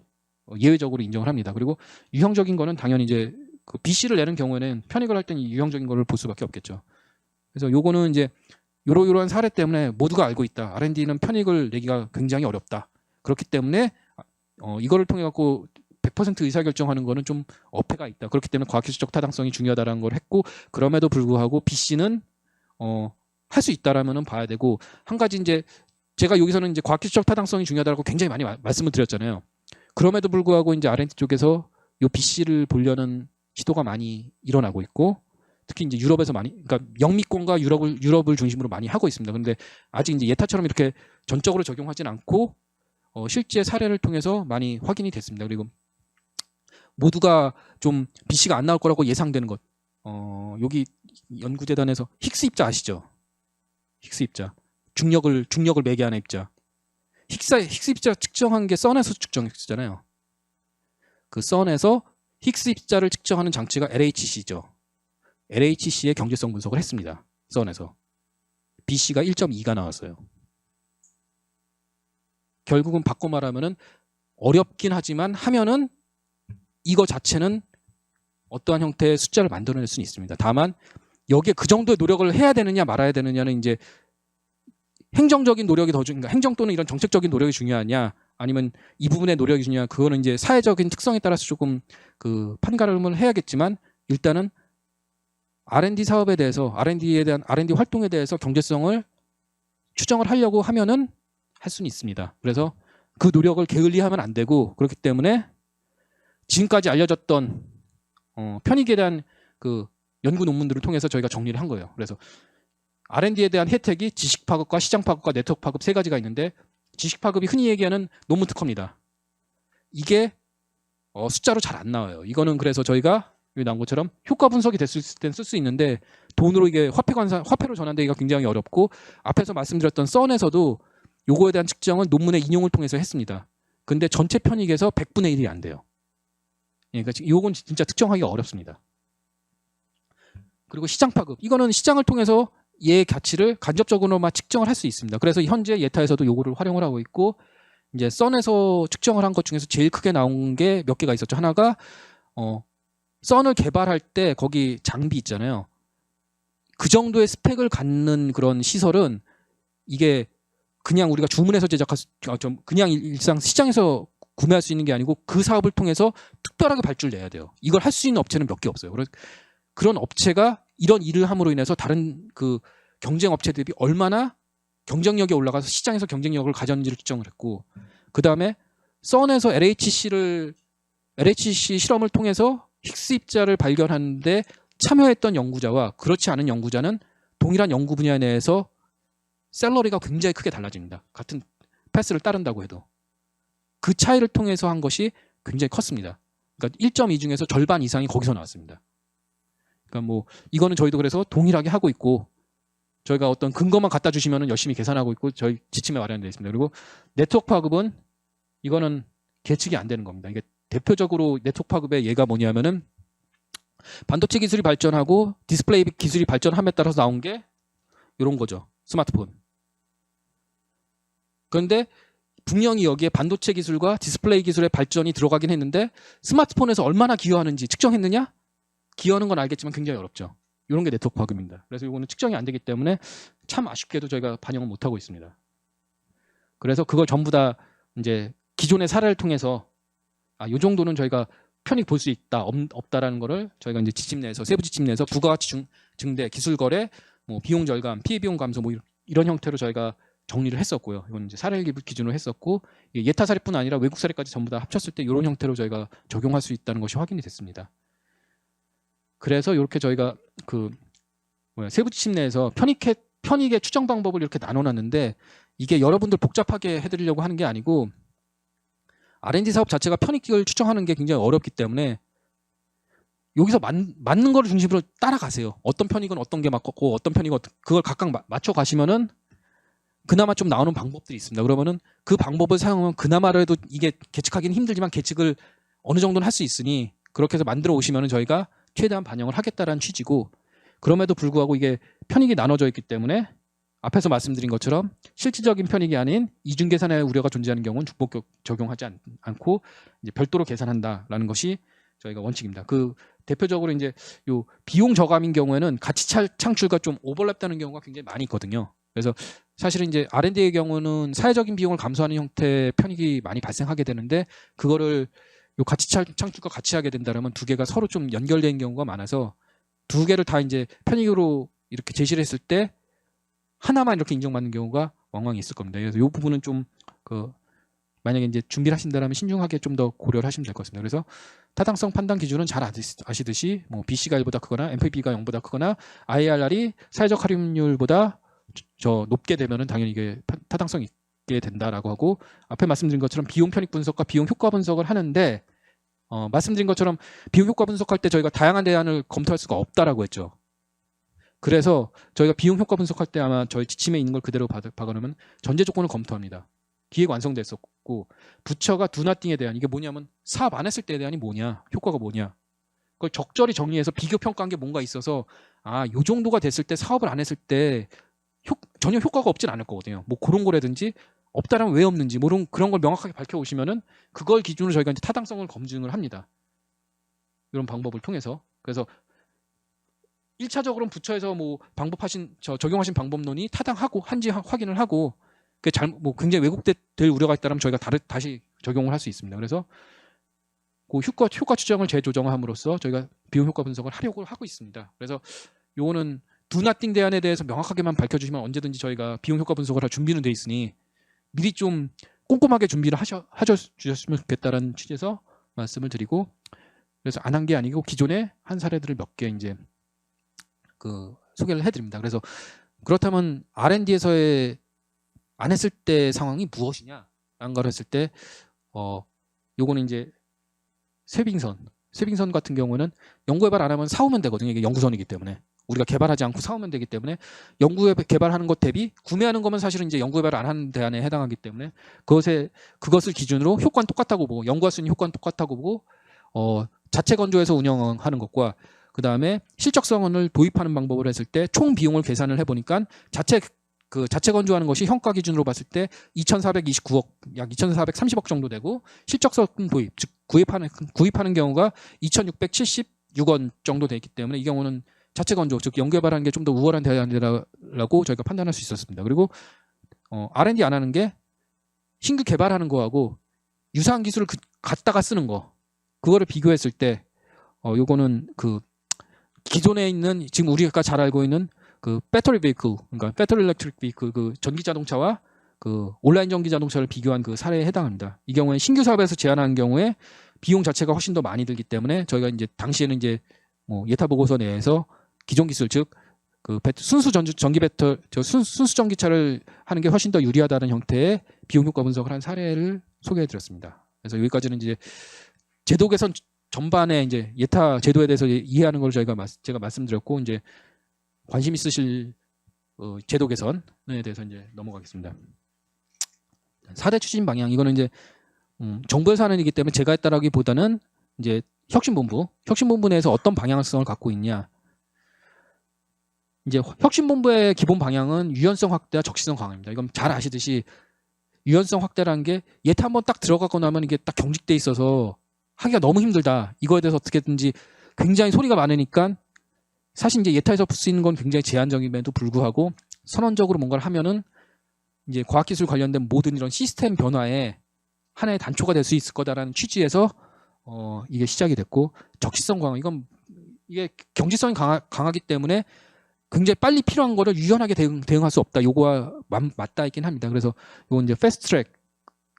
예외적으로 인정을 합니다. 그리고 유형적인 거는 당연히 이제 그 BC를 내는 경우에는 편익을 할 때는 유형적인 거를 볼 수밖에 없겠죠. 그래서 요거는 이제 요러한 사례 때문에 모두가 알고 있다. R&D는 편익을 내기가 굉장히 어렵다. 그렇기 때문에 이거를 통해 갖고 100% 의사결정하는 거는 좀 어폐가 있다. 그렇기 때문에 과학기술적 타당성이 중요하다는 걸 했고 그럼에도 불구하고 BC는 할 수 있다라면은 봐야 되고 한 가지 이제 제가 여기서는 이제 과학기술적 타당성이 중요하다고 굉장히 많이 말씀을 드렸잖아요. 그럼에도 불구하고 이제 R&D 쪽에서 요 BC를 보려는 시도가 많이 일어나고 있고 특히 이제 유럽에서 많이 그러니까 영미권과 유럽을 중심으로 많이 하고 있습니다. 그런데 아직 이제 예타처럼 이렇게 전적으로 적용하진 않고 실제 사례를 통해서 많이 확인이 됐습니다. 그리고 모두가 좀 BC가 안 나올 거라고 예상되는 것. 여기 연구재단에서 힉스 입자 아시죠? 힉스 입자. 중력을 매개하는 입자. 힉스 입자 측정한 게 선에서 측정했잖아요. 그 선에서 힉스 입자를 측정하는 장치가 LHC죠. LHC의 경제성 분석을 했습니다. 선에서. BC가 1.2가 나왔어요. 결국은 바꿔 말하면은 어렵긴 하지만 하면은 이거 자체는 어떠한 형태의 숫자를 만들어낼 수는 있습니다. 다만 여기에 그 정도의 노력을 해야 되느냐 말아야 되느냐는 이제 행정적인 노력이 더 중요한가, 행정 또는 이런 정책적인 노력이 중요하냐, 아니면 이 부분의 노력이 중요하냐, 그거는 이제 사회적인 특성에 따라서 조금 그 판가름을 해야겠지만 일단은 R&D 사업에 대해서 R&D에 대한 R&D 활동에 대해서 경제성을 추정을 하려고 하면은 할 수는 있습니다. 그래서 그 노력을 게을리하면 안 되고, 그렇기 때문에 지금까지 알려졌던 편익에 대한 그 연구 논문들을 통해서 저희가 정리를 한 거예요. 그래서 R&D에 대한 혜택이 지식 파급과 시장 파급과 네트워크 파급 세 가지가 있는데, 지식 파급이 흔히 얘기하는 논문 특허입니다. 이게 숫자로 잘 안 나와요. 이거는 그래서 저희가 여기 나온 것처럼 효과 분석이 됐을 땐 쓸 수 있는데, 돈으로 이게 화폐로 전환되기가 굉장히 어렵고, 앞에서 말씀드렸던 썬에서도 요거에 대한 측정은 논문의 인용을 통해서 했습니다. 근데 전체 편익에서 100분의 1이 안 돼요. 그러니까 요건 진짜 특정하기가 어렵습니다. 그리고 시장 파급, 이거는 시장을 통해서 얘의 가치를 간접적으로만 측정을 할 수 있습니다. 그래서 현재 예타에서도 요거를 활용을 하고 있고, 이제 썬에서 측정을 한 것 중에서 제일 크게 나온 게 몇 개가 있었죠. 하나가 썬을 개발할 때 거기 장비 있잖아요. 그 정도의 스펙을 갖는 그런 시설은 이게 그냥 우리가 주문해서 제작할 그냥 일상 시장에서 구매할 수 있는 게 아니고 그 사업을 통해서 특별하게 발주를 내야 돼요. 이걸 할 수 있는 업체는 몇 개 없어요. 그런 업체가 이런 일을 함으로 인해서 다른 그 경쟁 업체 대비 얼마나 경쟁력이 올라가서 시장에서 경쟁력을 가졌는지를 측정을 했고, 그 다음에 썬에서 LHC 실험을 통해서 힉스 입자를 발견하는데 참여했던 연구자와 그렇지 않은 연구자는 동일한 연구 분야 내에서 셀러리가 굉장히 크게 달라집니다. 같은 패스를 따른다고 해도. 그 차이를 통해서 한 것이 굉장히 컸습니다. 그러니까 1.2 중에서 절반 이상이 거기서 나왔습니다. 그러니까 뭐 이거는 저희도 그래서 동일하게 하고 있고, 저희가 어떤 근거만 갖다 주시면 열심히 계산하고 있고 저희 지침에 마련되어 있습니다. 그리고 네트워크 파급은 이거는 계측이 안 되는 겁니다. 이게 대표적으로 네트워크 파급의 예가 뭐냐면은 반도체 기술이 발전하고 디스플레이 기술이 발전함에 따라서 나온 게 이런 거죠. 스마트폰. 그런데 분명히 여기에 반도체 기술과 디스플레이 기술의 발전이 들어가긴 했는데 스마트폰에서 얼마나 기여하는지 측정했느냐? 기여하는 건 알겠지만 굉장히 어렵죠. 이런 게 네트워크 파급입니다. 그래서 이거는 측정이 안 되기 때문에 참 아쉽게도 저희가 반영을 못 하고 있습니다. 그래서 그걸 전부 다 이제 기존의 사례를 통해서 이 정도는 저희가 편익 볼 수 있다, 없다라는 거를 저희가 이제 지침 내에서 세부 지침 내에서 부가가치 증대, 기술 거래, 뭐 비용 절감, 피해 비용 감소 뭐 이런 형태로 저희가 정리를 했었고요. 이건 이제 사례를 기준으로 했었고, 예타 사례뿐 아니라 외국 사례까지 전부 다 합쳤을 때 이런 형태로 저희가 적용할 수 있다는 것이 확인이 됐습니다. 그래서 이렇게 저희가 그 세부 지침 내에서 편익의 추정 방법을 이렇게 나눠놨는데, 이게 여러분들 복잡하게 해드리려고 하는 게 아니고 R&D 사업 자체가 편익을 추정하는 게 굉장히 어렵기 때문에 여기서 맞는 거를 중심으로 따라가세요. 어떤 편익은 어떤 게 맞고 어떤 편익은 그걸 각각 맞춰 가시면은 그나마 좀 나오는 방법들이 있습니다. 그러면은 그 방법을 사용하면 그나마라도 이게 계측하기는 힘들지만 계측을 어느 정도는 할 수 있으니 그렇게 해서 만들어 오시면은 저희가 최대한 반영을 하겠다라는 취지고, 그럼에도 불구하고 이게 편익이 나눠져 있기 때문에 앞에서 말씀드린 것처럼 실질적인 편익이 아닌 이중 계산의 우려가 존재하는 경우는 중복 적용하지 않고 이제 별도로 계산한다라는 것이 저희가 원칙입니다. 그 대표적으로 이제 요 비용 저감인 경우에는 가치 창출과 좀 오버랩되는 경우가 굉장히 많이 있거든요. 그래서 사실은 이제 R&D의 경우는 사회적인 비용을 감소하는 형태의 편익이 많이 발생하게 되는데, 그거를 요 가치 창출과 같이 하게 된다면 두 개가 서로 좀 연결된 경우가 많아서 두 개를 다 이제 편익으로 이렇게 제시를 했을 때 하나만 이렇게 인정받는 경우가 왕왕 있을 겁니다. 그래서 이 부분은 좀 만약에 이제 준비를 하신다면 신중하게 좀 더 고려를 하시면 될 것 같습니다. 그래서 타당성 판단 기준은 잘 아시듯이 뭐 BC가 1보다 크거나 MPB가 0보다 크거나 IRR이 사회적 할인율보다 저 높게 되면은 당연히 이게 타당성 있게 있게 된다라고 하고 앞에 말씀드린 것처럼 비용 편익 분석과 비용 효과 분석을 하는데 말씀드린 것처럼 비용 효과 분석할 때 저희가 다양한 대안을 검토할 수가 없다라고 했죠. 그래서 저희가 비용 효과 분석할 때 아마 저희 지침에 있는 걸 그대로 박아놓으면 전제 조건을 검토합니다. 기획 완성됐었고 부처가 두나띵에 대한 이게 뭐냐면 사업 안 했을 때에 대한이 뭐냐 효과가 뭐냐 그걸 적절히 정리해서 비교 평가한 게 뭔가 있어서 요 정도가 됐을 때 사업을 안 했을 때 전혀 효과가 없진 않을 거거든요. 뭐 그런 거라든지 없다라면 왜 없는지 뭐 그런 걸 명확하게 밝혀오시면은 그걸 기준으로 저희가 이제 타당성을 검증을 합니다. 이런 방법을 통해서. 그래서 1차적으로는 부처에서 뭐 적용하신 방법론이 타당하고 한지 확인을 하고 뭐 굉장히 왜곡될 우려가 있다면 저희가 다시 적용을 할 수 있습니다. 그래서 그 효과 추정을 재조정함으로써 저희가 비용 효과 분석을 하려고 하고 있습니다. 그래서 요거는 두나띵 대안에 대해서 명확하게만 밝혀주시면 언제든지 저희가 비용 효과 분석을 할 준비는 돼 있으니 미리 좀 꼼꼼하게 준비를 하셔주셨으면 좋겠다라는 취지에서 말씀을 드리고 그래서 안 한 게 아니고 기존에 한 사례들을 몇 개 이제 소개를 해드립니다. 그래서 그렇다면 R&D에서의 안 했을 때 상황이 무엇이냐? 라는 걸 했을 때 요거는 이제 쇠빙선 같은 경우는 연구개발 안 하면 사오면 되거든요. 이게 연구선이기 때문에 우리가 개발하지 않고 사오면 되기 때문에 연구개발하는 것 대비 구매하는 거면 사실은 이제 연구개발 안 하는 대안에 해당하기 때문에 그것을 기준으로 효과는 똑같다고 보고 연구할 수 있는 효과는 똑같다고 보고 자체 건조해서 운영하는 것과 그 다음에 실적성을 도입하는 방법을 했을 때 총 비용을 계산을 해보니까 자체 건조하는 것이 현가 기준으로 봤을 때 2,429억, 약 2,430억 정도 되고 실적성 도입, 즉 구입하는 경우가 2,676원 정도 되기 때문에 이 경우는 자체 건조, 즉 연구개발하는 게 좀 더 우월한 대안이라고 저희가 판단할 수 있었습니다. 그리고 R&D 안 하는 게 신규 개발하는 거하고 유사한 기술을 갖다가 쓰는 거 그거를 비교했을 때 요거는 기존에 있는 지금 우리가 잘 알고 있는 배터리 베이클, 그러니까 배터리 일렉트릭 베이클 전기 자동차와 온라인 전기 자동차를 비교한 사례에 해당합니다. 이 경우에 신규 사업에서 제안하는 경우에 비용 자체가 훨씬 더 많이 들기 때문에 저희가 이제 당시에는 이제 예타 보고서 내에서 기존 기술 즉 순수 전기차를 하는 게 훨씬 더 유리하다는 형태의 비용 효과 분석을 한 사례를 소개해 드렸습니다. 그래서 여기까지는 이제 제도 개선 전반에 이제 예타 제도에 대해서 이해하는 걸 제가 말씀드렸고 이제 관심 있으실 제도 개선에 대해서 이제 넘어가겠습니다. 4대 추진 방향 이거는 이제 정부에서 하는 일이기 때문에 제가 했다라기보다는 이제 혁신본부 내에서 어떤 방향성을 갖고 있냐. 이제 혁신본부의 기본 방향은 유연성 확대와 적시성 강화입니다. 이건 잘 아시듯이 유연성 확대라는 게 예타 한번 딱 들어가고 나면 이게 딱 경직돼 있어서 하기가 너무 힘들다. 이거에 대해서 어떻게든지 굉장히 소리가 많으니까 사실 이제 예타에서 풀 수 있는 건 굉장히 제한적임에도 불구하고 선언적으로 뭔가를 하면은 이제 과학기술 관련된 모든 이런 시스템 변화에 하나의 단초가 될 수 있을 거다라는 취지에서 이게 시작이 됐고 적시성 강화 이게 경직성이 강하기 때문에 굉장히 빨리 필요한 거를 유연하게 대응할 수 없다. 요거와 맞닿아 있긴 합니다. 그래서 요건 이제 패스트트랙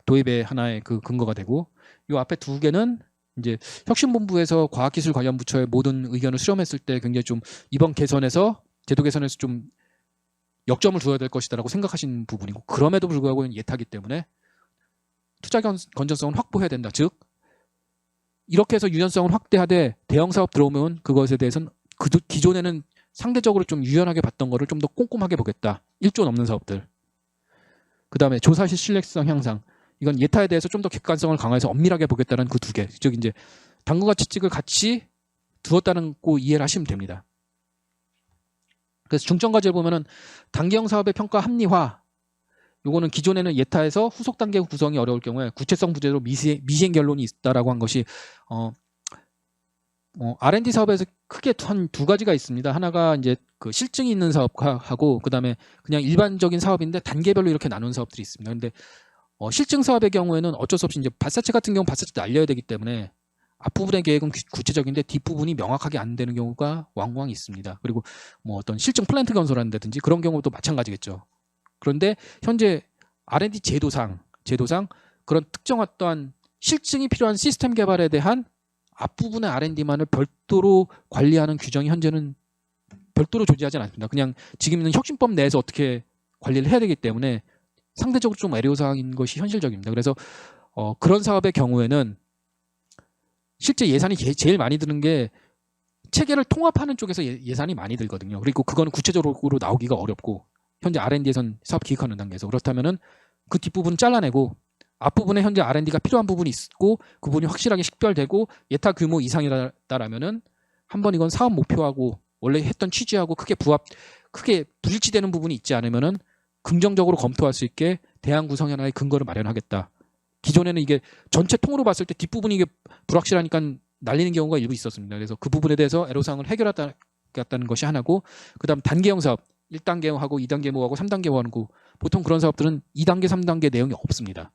도입의 하나의 근거가 되고 요 앞에 두 개는 이제 혁신본부에서 과학기술 관련 부처의 모든 의견을 수렴했을 때 굉장히 좀 이번 개선에서 제도 개선에서 좀 역점을 두어야 될 것이다라고 생각하신 부분이고 그럼에도 불구하고 예타기 때문에 투자 건전성은 확보해야 된다. 즉 이렇게 해서 유연성을 확대하되 대형 사업 들어오면 그것에 대해서는 기존에는 상대적으로 좀 유연하게 봤던 거를 좀 더 꼼꼼하게 보겠다. 1조 넘는 사업들. 그 다음에 조사 시 신뢰성 향상. 이건 예타에 대해서 좀 더 객관성을 강화해서 엄밀하게 보겠다는 그 두 개. 즉 이제 당근과 채찍을 같이 두었다는 거 이해를 하시면 됩니다. 그래서 중점 과제를 보면은 단계형 사업의 평가 합리화. 요거는 기존에는 예타에서 후속 단계 구성이 어려울 경우에 구체성 부재로 미시행 결론이 있다라고 한 것이 R&D 사업에서 크게 한 두 가지가 있습니다. 하나가 이제 실증이 있는 사업하고 그다음에 그냥 일반적인 사업인데 단계별로 이렇게 나눈 사업들이 있습니다. 근데 실증 사업의 경우에는 어쩔 수 없이 이제 발사체 같은 경우 발사체 날려야 되기 때문에 앞부분의 계획은 구체적인데 뒷부분이 명확하게 안 되는 경우가 왕왕 있습니다. 그리고 뭐 어떤 실증 플랜트 건설한다든지 그런 경우도 마찬가지겠죠. 그런데 현재 R&D 제도상 그런 특정 어떠한 실증이 필요한 시스템 개발에 대한 앞부분의 R&D만을 별도로 관리하는 규정이 현재는 별도로 존재하지 않습니다. 그냥 지금 있는 혁신법 내에서 어떻게 관리를 해야 되기 때문에 상대적으로 좀 애로사항인 것이 현실적입니다. 그래서 그런 사업의 경우에는 실제 예산이 제일 많이 드는 게 체계를 통합하는 쪽에서 예산이 많이 들거든요. 그리고 그거는 구체적으로 나오기가 어렵고 현재 R&D에선 사업 기획하는 단계에서 그렇다면은 그 뒷부분 잘라내고 앞부분에 현재 R&D가 필요한 부분이 있고 그 부분이 확실하게 식별되고 예타 규모 이상이다라면은 한번 이건 사업 목표하고 원래 했던 취지하고 크게 불일치되는 부분이 있지 않으면은 긍정적으로 검토할 수 있게 대안 구성 하나의 근거를 마련하겠다. 기존에는 이게 전체 통으로 봤을 때 뒷부분이 이게 불확실하니까 날리는 경우가 일부 있었습니다. 그래서 그 부분에 대해서 애로사항을 해결하겠다는 것이 하나고, 그다음 단계형 사업 1단계하고 2단계하고 3단계 하고 보통 그런 사업들은 2단계, 3단계 내용이 없습니다.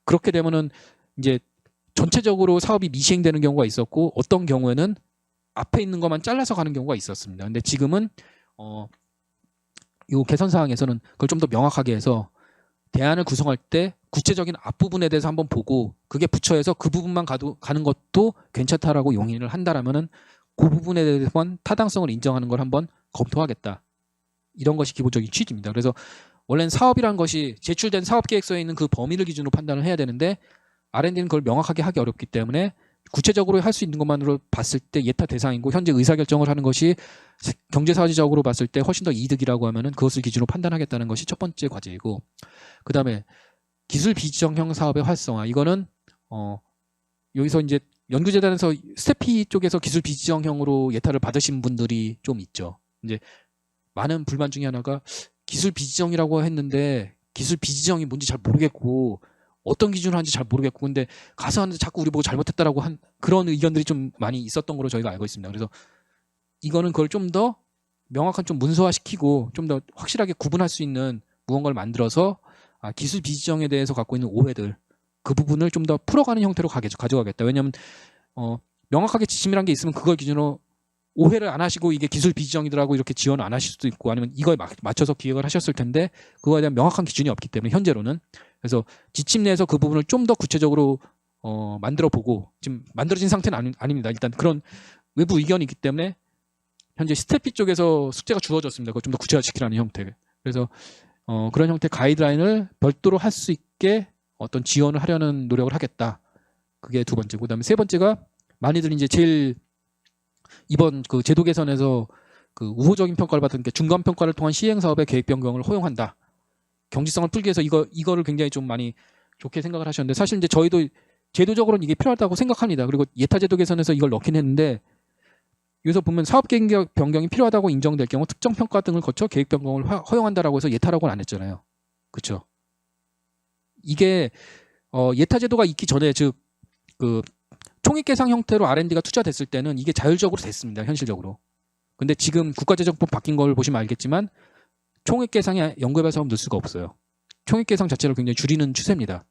그렇게 되면은 이제 전체적으로 사업이 미시행되는 경우가 있었고 어떤 경우에는 앞에 있는 것만 잘라서 가는 경우가 있었습니다. 근데 지금은 이 개선 사항에서는 그걸 좀 더 명확하게 해서 대안을 구성할 때 구체적인 앞부분에 대해서 한번 보고 그게 부처해서 그 부분만 가는 것도 괜찮다라고 용인을 한다라면은 그 부분에 대해서만 타당성을 인정하는 걸 한번 검토하겠다. 이런 것이 기본적인 취지입니다. 그래서 원래는 사업이란 것이 제출된 사업계획서에 있는 그 범위를 기준으로 판단을 해야 되는데 R&D는 그걸 명확하게 하기 어렵기 때문에 구체적으로 할 수 있는 것만으로 봤을 때 예타 대상이고 현재 의사결정을 하는 것이 경제사회적으로 봤을 때 훨씬 더 이득이라고 하면은 그것을 기준으로 판단하겠다는 것이 첫 번째 과제이고, 그 다음에 기술 비지정형 사업의 활성화. 이거는 여기서 이제 연구재단에서 스태피 쪽에서 기술 비지정형으로 예타를 받으신 분들이 좀 있죠. 이제 많은 불만 중에 하나가 기술 비지정이라고 했는데 기술 비지정이 뭔지 잘 모르겠고 어떤 기준으로 하는지 잘 모르겠고 근데 가서 하는데 자꾸 우리 보고 잘못했다라고 한 그런 의견들이 좀 많이 있었던 걸로 저희가 알고 있습니다. 그래서 이거는 그걸 좀 더 명확한 좀 문서화시키고 좀 더 확실하게 구분할 수 있는 무언가를 만들어서 기술 비지정에 대해서 갖고 있는 오해들 그 부분을 좀 더 풀어가는 형태로 가져가겠다. 왜냐하면 명확하게 지침이란 게 있으면 그걸 기준으로 오해를 안 하시고 이게 기술 비지정이더라고 이렇게 지원을 안 하실 수도 있고 아니면 이거에 맞춰서 기획을 하셨을 텐데 그거에 대한 명확한 기준이 없기 때문에 현재로는 그래서 지침 내에서 그 부분을 좀 더 구체적으로 만들어 보고 지금 만들어진 상태는 아닙니다. 일단 그런 외부 의견이 있기 때문에 현재 스태피 쪽에서 숙제가 주어졌습니다. 그걸 좀 더 구체화시키라는 형태. 그래서 그런 형태 가이드라인을 별도로 할 수 있게 어떤 지원을 하려는 노력을 하겠다. 그게 두 번째고, 그다음에 세 번째가 많이들 이제 제일 이번 그 제도 개선에서 그 우호적인 평가를 받은 게 중간 평가를 통한 시행 사업의 계획 변경을 허용한다. 경지성을 풀기 위해서 이거를 굉장히 좀 많이 좋게 생각을 하셨는데 사실 이제 저희도 제도적으로는 이게 필요하다고 생각합니다. 그리고 예타 제도 개선에서 이걸 넣긴 했는데 여기서 보면 사업 계획 변경이 필요하다고 인정될 경우 특정 평가 등을 거쳐 계획 변경을 허용한다라고 해서 예타라고는 안 했잖아요. 그렇죠? 이게 예타 제도가 있기 전에 즉 그 총익계상 형태로 R&D가 투자됐을 때는 이게 자율적으로 됐습니다. 현실적으로. 근데 지금 국가재정법 바뀐 걸 보시면 알겠지만 총익계상에 연구개발 사업 넣을 수가 없어요. 총익계상 자체를 굉장히 줄이는 추세입니다.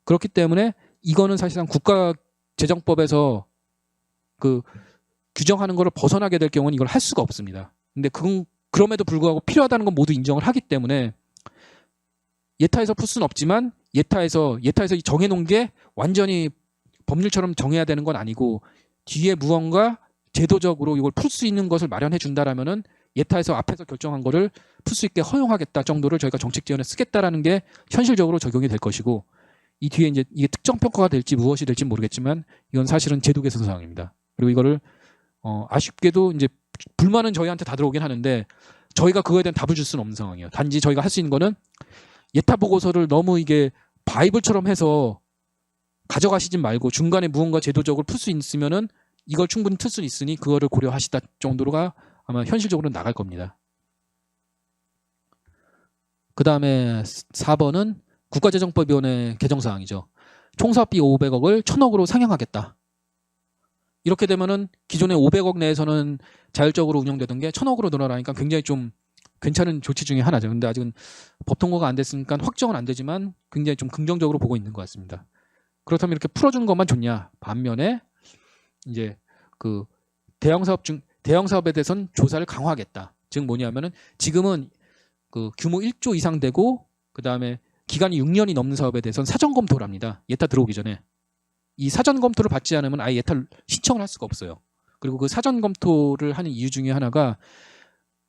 그렇기 때문에 이거는 사실상 국가재정법에서 그 규정하는 거를 벗어나게 될 경우는 이걸 할 수가 없습니다. 근데 그럼에도 불구하고 필요하다는 건 모두 인정을 하기 때문에 예타에서 풀 수는 없지만 예타에서 정해놓은 게 완전히 법률처럼 정해야 되는 건 아니고 뒤에 무언가 제도적으로 이걸 풀 수 있는 것을 마련해 준다라면은 예타에서 앞에서 결정한 거를 풀 수 있게 허용하겠다 정도를 저희가 정책 지원에 쓰겠다라는 게 현실적으로 적용이 될 것이고 이 뒤에 이제 이게 특정 평가가 될지 무엇이 될지 모르겠지만 이건 사실은 제도 개선 사항입니다. 그리고 이거를 아쉽게도 이제 불만은 저희한테 다 들어오긴 하는데 저희가 그거에 대한 답을 줄 수는 없는 상황이에요. 단지 저희가 할 수 있는 거는 예타 보고서를 너무 이게 바이블처럼 해서 가져가시지 말고 중간에 무언가 제도적으로 풀 수 있으면은 이걸 충분히 틀 수 있으니 그거를 고려하시다 정도로가 아마 현실적으로 나갈 겁니다. 그 다음에 4번은 국가재정법위원회 개정사항이죠. 총사업비 500억을 1000억으로 상향하겠다. 이렇게 되면은 기존에 500억 내에서는 자율적으로 운영되던 게 1000억으로 늘어나니까 굉장히 좀 괜찮은 조치 중에 하나죠. 근데 아직은 법 통과가 안 됐으니까 확정은 안 되지만 굉장히 좀 긍정적으로 보고 있는 것 같습니다. 그렇다면 이렇게 풀어준 것만 좋냐? 반면에 이제 그 대형 사업에 대해서는 조사를 강화하겠다. 즉 뭐냐면은 지금은 그 규모 1조 이상 되고 그 다음에 기간이 6년이 넘는 사업에 대해서는 사전 검토를 합니다. 예타 들어오기 전에 이 사전 검토를 받지 않으면 아예 예타 신청을 할 수가 없어요. 그리고 그 사전 검토를 하는 이유 중에 하나가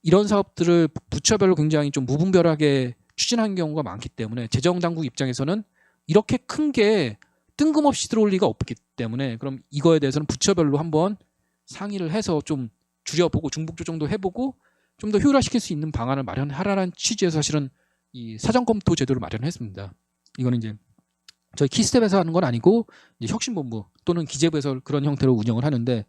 이런 사업들을 부처별로 굉장히 좀 무분별하게 추진하는 경우가 많기 때문에 재정당국 입장에서는 이렇게 큰 게 뜬금없이 들어올 리가 없기 때문에 그럼 이거에 대해서는 부처별로 한번 상의를 해서 좀 줄여보고 중복 조정도 해보고 좀 더 효율화시킬 수 있는 방안을 마련하라는 취지에서 사실은 이 사전검토 제도를 마련했습니다. 이거는 이제 저희 키스텝에서 하는 건 아니고 이제 혁신본부 또는 기재부에서 그런 형태로 운영을 하는데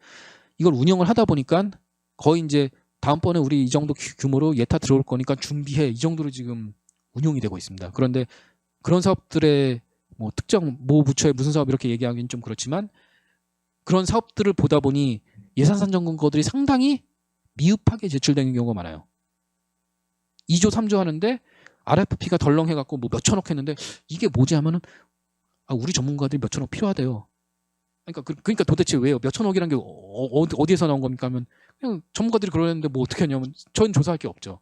이걸 운영을 하다 보니까 거의 이제 다음번에 우리 이 정도 규모로 예타 들어올 거니까 준비해 이 정도로 지금 운용이 되고 있습니다. 그런데 그런 사업들의 뭐 특정 모 부처의 무슨 사업 이렇게 얘기하기는 좀 그렇지만 그런 사업들을 보다 보니 예산 산정 근거들이 상당히 미흡하게 제출되는 경우가 많아요. 2조 3조 하는데 RFP가 덜렁해갖고 뭐 몇천억 했는데 이게 뭐지 하면은 우리 전문가들이 몇천억 필요하대요. 그러니까 도대체 왜요? 몇천억이란 게 어디에서 나온 겁니까? 하면 그냥 전문가들이 그러는데 뭐 어떻게 하냐면 전 조사할 게 없죠.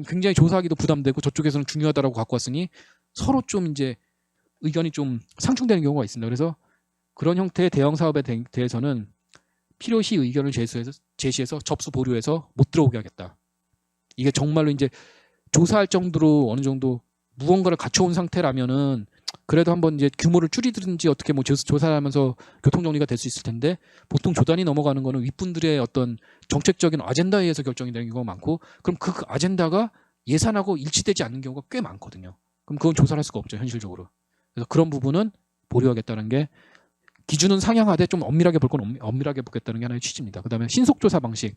굉장히 조사하기도 부담되고 저쪽에서는 중요하다라고 갖고 왔으니 서로 좀 이제 의견이 좀 상충되는 경우가 있습니다. 그래서 그런 형태의 대형 사업에 대해서는 필요시 의견을 제시해서 접수 보류해서 못 들어오게 하겠다. 이게 정말로 이제 조사할 정도로 어느 정도 무언가를 갖춰온 상태라면은 그래도 한번 이제 규모를 줄이든지 어떻게 뭐 조사하면서 교통 정리가 될 수 있을 텐데 보통 조단이 넘어가는 거는 윗분들의 어떤 정책적인 아젠다에 의해서 결정이 되는 경우가 많고 그럼 그 아젠다가 예산하고 일치되지 않는 경우가 꽤 많거든요. 그럼 그건 조사를 할 수가 없죠, 현실적으로. 그래서 그런 부분은 보류하겠다는 게 기준은 상향하되 좀 엄밀하게 볼 건 엄밀하게 보겠다는 게 하나의 취지입니다. 그다음에 신속조사 방식,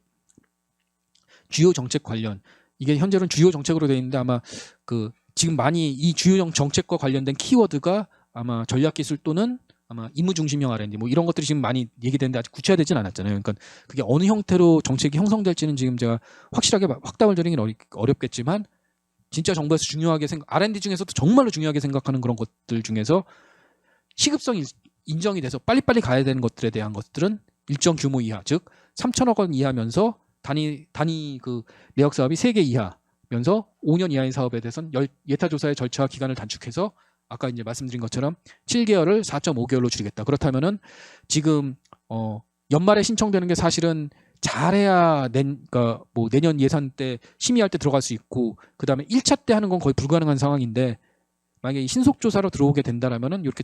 주요 정책 관련 이게 현재는 주요 정책으로 되어 있는데 아마 그 지금 많이 이 주요 정책과 관련된 키워드가 아마 전략기술 또는 아마 임무중심형 R&D 뭐 이런 것들이 지금 많이 얘기되는데 아직 구체화되지는 않았잖아요. 그러니까 그게 어느 형태로 정책이 형성될지는 지금 제가 확실하게 확답을 드리긴 어렵겠지만 진짜 정부에서 중요하게 R&D 중에서도 정말로 중요하게 생각하는 그런 것들 중에서 시급성이 인정이 돼서 빨리빨리 가야 되는 것들에 대한 것들은 일정 규모 이하, 즉 3천억 원 이하면서 단위 그 내역 사업이 3개 이하면서 5년 이하의 사업에 대해서는 예타 조사의 절차와 기간을 단축해서 아까 이제 말씀드린 것처럼 7개월을 4.5개월로 줄이겠다. 그렇다면은 지금 연말에 신청되는 게 사실은 잘해야 그러니까 뭐 내년 예산 때 심의할 때 들어갈 수 있고 그다음에 1차 때 하는 건 거의 불가능한 상황인데 만약에 신속 조사로 들어오게 된다라면은 이렇게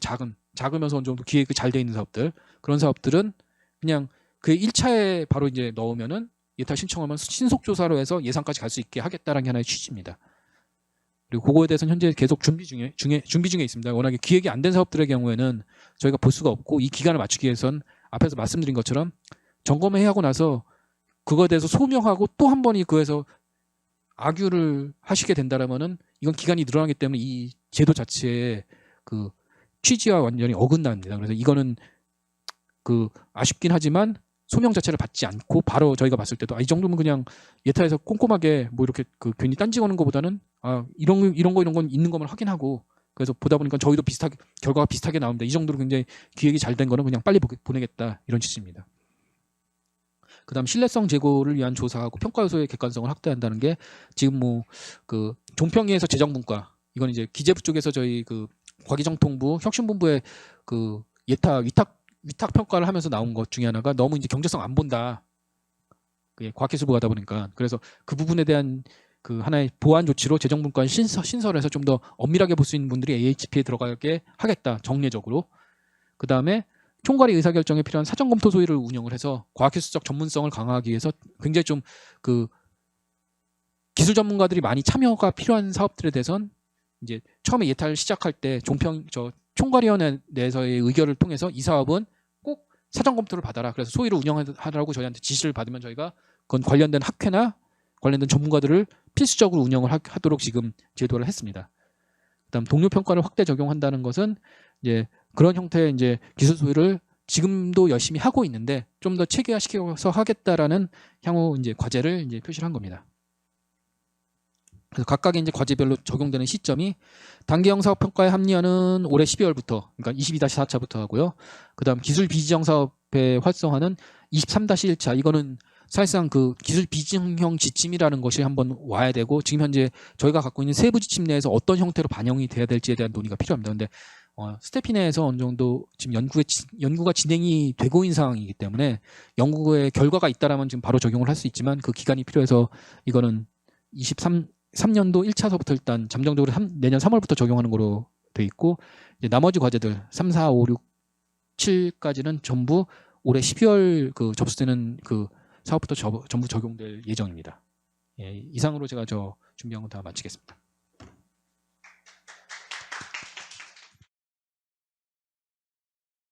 작으면서 어느 정도 기획이 잘 돼 있는 사업들 그런 사업들은 그냥 그 1차에 바로 이제 넣으면은 예타 신청하면 신속 조사로 해서 예산까지 갈 수 있게 하겠다라는 게 하나의 취지입니다. 그리고 그거에 대해서는 현재 계속 준비 중에 있습니다. 워낙에 기획이 안 된 사업들의 경우에는 저희가 볼 수가 없고 이 기간을 맞추기 위해선 앞에서 말씀드린 것처럼 점검회 하고 나서 그거에 대해서 소명하고 또 한 번이 그에서 악유를 하시게 된다라면은 이건 기간이 늘어나기 때문에 이 제도 자체의 그 취지와 완전히 어긋납니다. 그래서 이거는 그 아쉽긴 하지만 소명 자체를 받지 않고 바로 저희가 봤을 때도 이 정도면 그냥 예타에서 꼼꼼하게 뭐 이렇게 그 괜히 딴지 거는 것보다는 이런 건 있는 것만 확인하고 그래서 보다 보니까 저희도 비슷하게 결과가 비슷하게 나옵니다. 이 정도로 굉장히 기획이 잘 된 거는 그냥 빨리 보내겠다 이런 취지입니다. 그다음 신뢰성 제고를 위한 조사하고 평가 요소의 객관성을 확대한다는 게 지금 뭐 그 종평위에서 재정분과 이건 이제 기재부 쪽에서 저희 그 과기정통부 혁신본부의 그 예타 위탁 평가를 하면서 나온 것 중에 하나가 너무 이제 경제성 안 본다. 그게 과학기술부 가다 보니까 그래서 그 부분에 대한 그 하나의 보완 조치로 재정분과를 신설해서 좀 더 엄밀하게 볼 수 있는 분들이 AHP에 들어가게 하겠다 정례적으로. 그 다음에 총괄이 의사결정에 필요한 사전검토 소위를 운영을 해서 과학기술적 전문성을 강화하기 위해서 굉장히 좀 그 기술 전문가들이 많이 참여가 필요한 사업들에 대해선 이제 처음에 예타를 시작할 때 총괄위원회 내에서의 의결을 통해서 이 사업은 꼭 사전검토를 받아라. 그래서 소위를 운영하라고 저희한테 지시를 받으면 저희가 그건 관련된 학회나 관련된 전문가들을 필수적으로 운영을 하도록 지금 제도를 했습니다. 그다음 동료 평가를 확대 적용한다는 것은 이제 그런 형태의 이제 기술 소유를 지금도 열심히 하고 있는데 좀 더 체계화시켜서 하겠다라는 향후 이제 과제를 이제 표시를 한 겁니다. 그래서 각각의 이제 과제별로 적용되는 시점이 단계형 사업 평가의 합리화는 올해 12월부터 그러니까 22-4차부터 하고요. 그다음 기술 비지형 사업의 활성화는 23-1차 이거는 사실상 그 기술 비지형 지침이라는 것이 한번 와야 되고 지금 현재 저희가 갖고 있는 세부 지침 내에서 어떤 형태로 반영이 돼야 될지에 대한 논의가 필요합니다. 근데 스태피 내에서 어느 정도 지금 연구가 진행이 되고 있는 상황이기 때문에 연구의 결과가 있다라면 지금 바로 적용을 할 수 있지만 그 기간이 필요해서 이거는 3년도 1차서부터 일단 잠정적으로 내년 3월부터 적용하는 거로 돼 있고 이제 나머지 과제들 3, 4, 5, 6, 7까지는 전부 올해 12월 그 접수되는 그 사업부터 전부 적용될 예정입니다. 예, 이상으로 제가 준비한 건 다 마치겠습니다.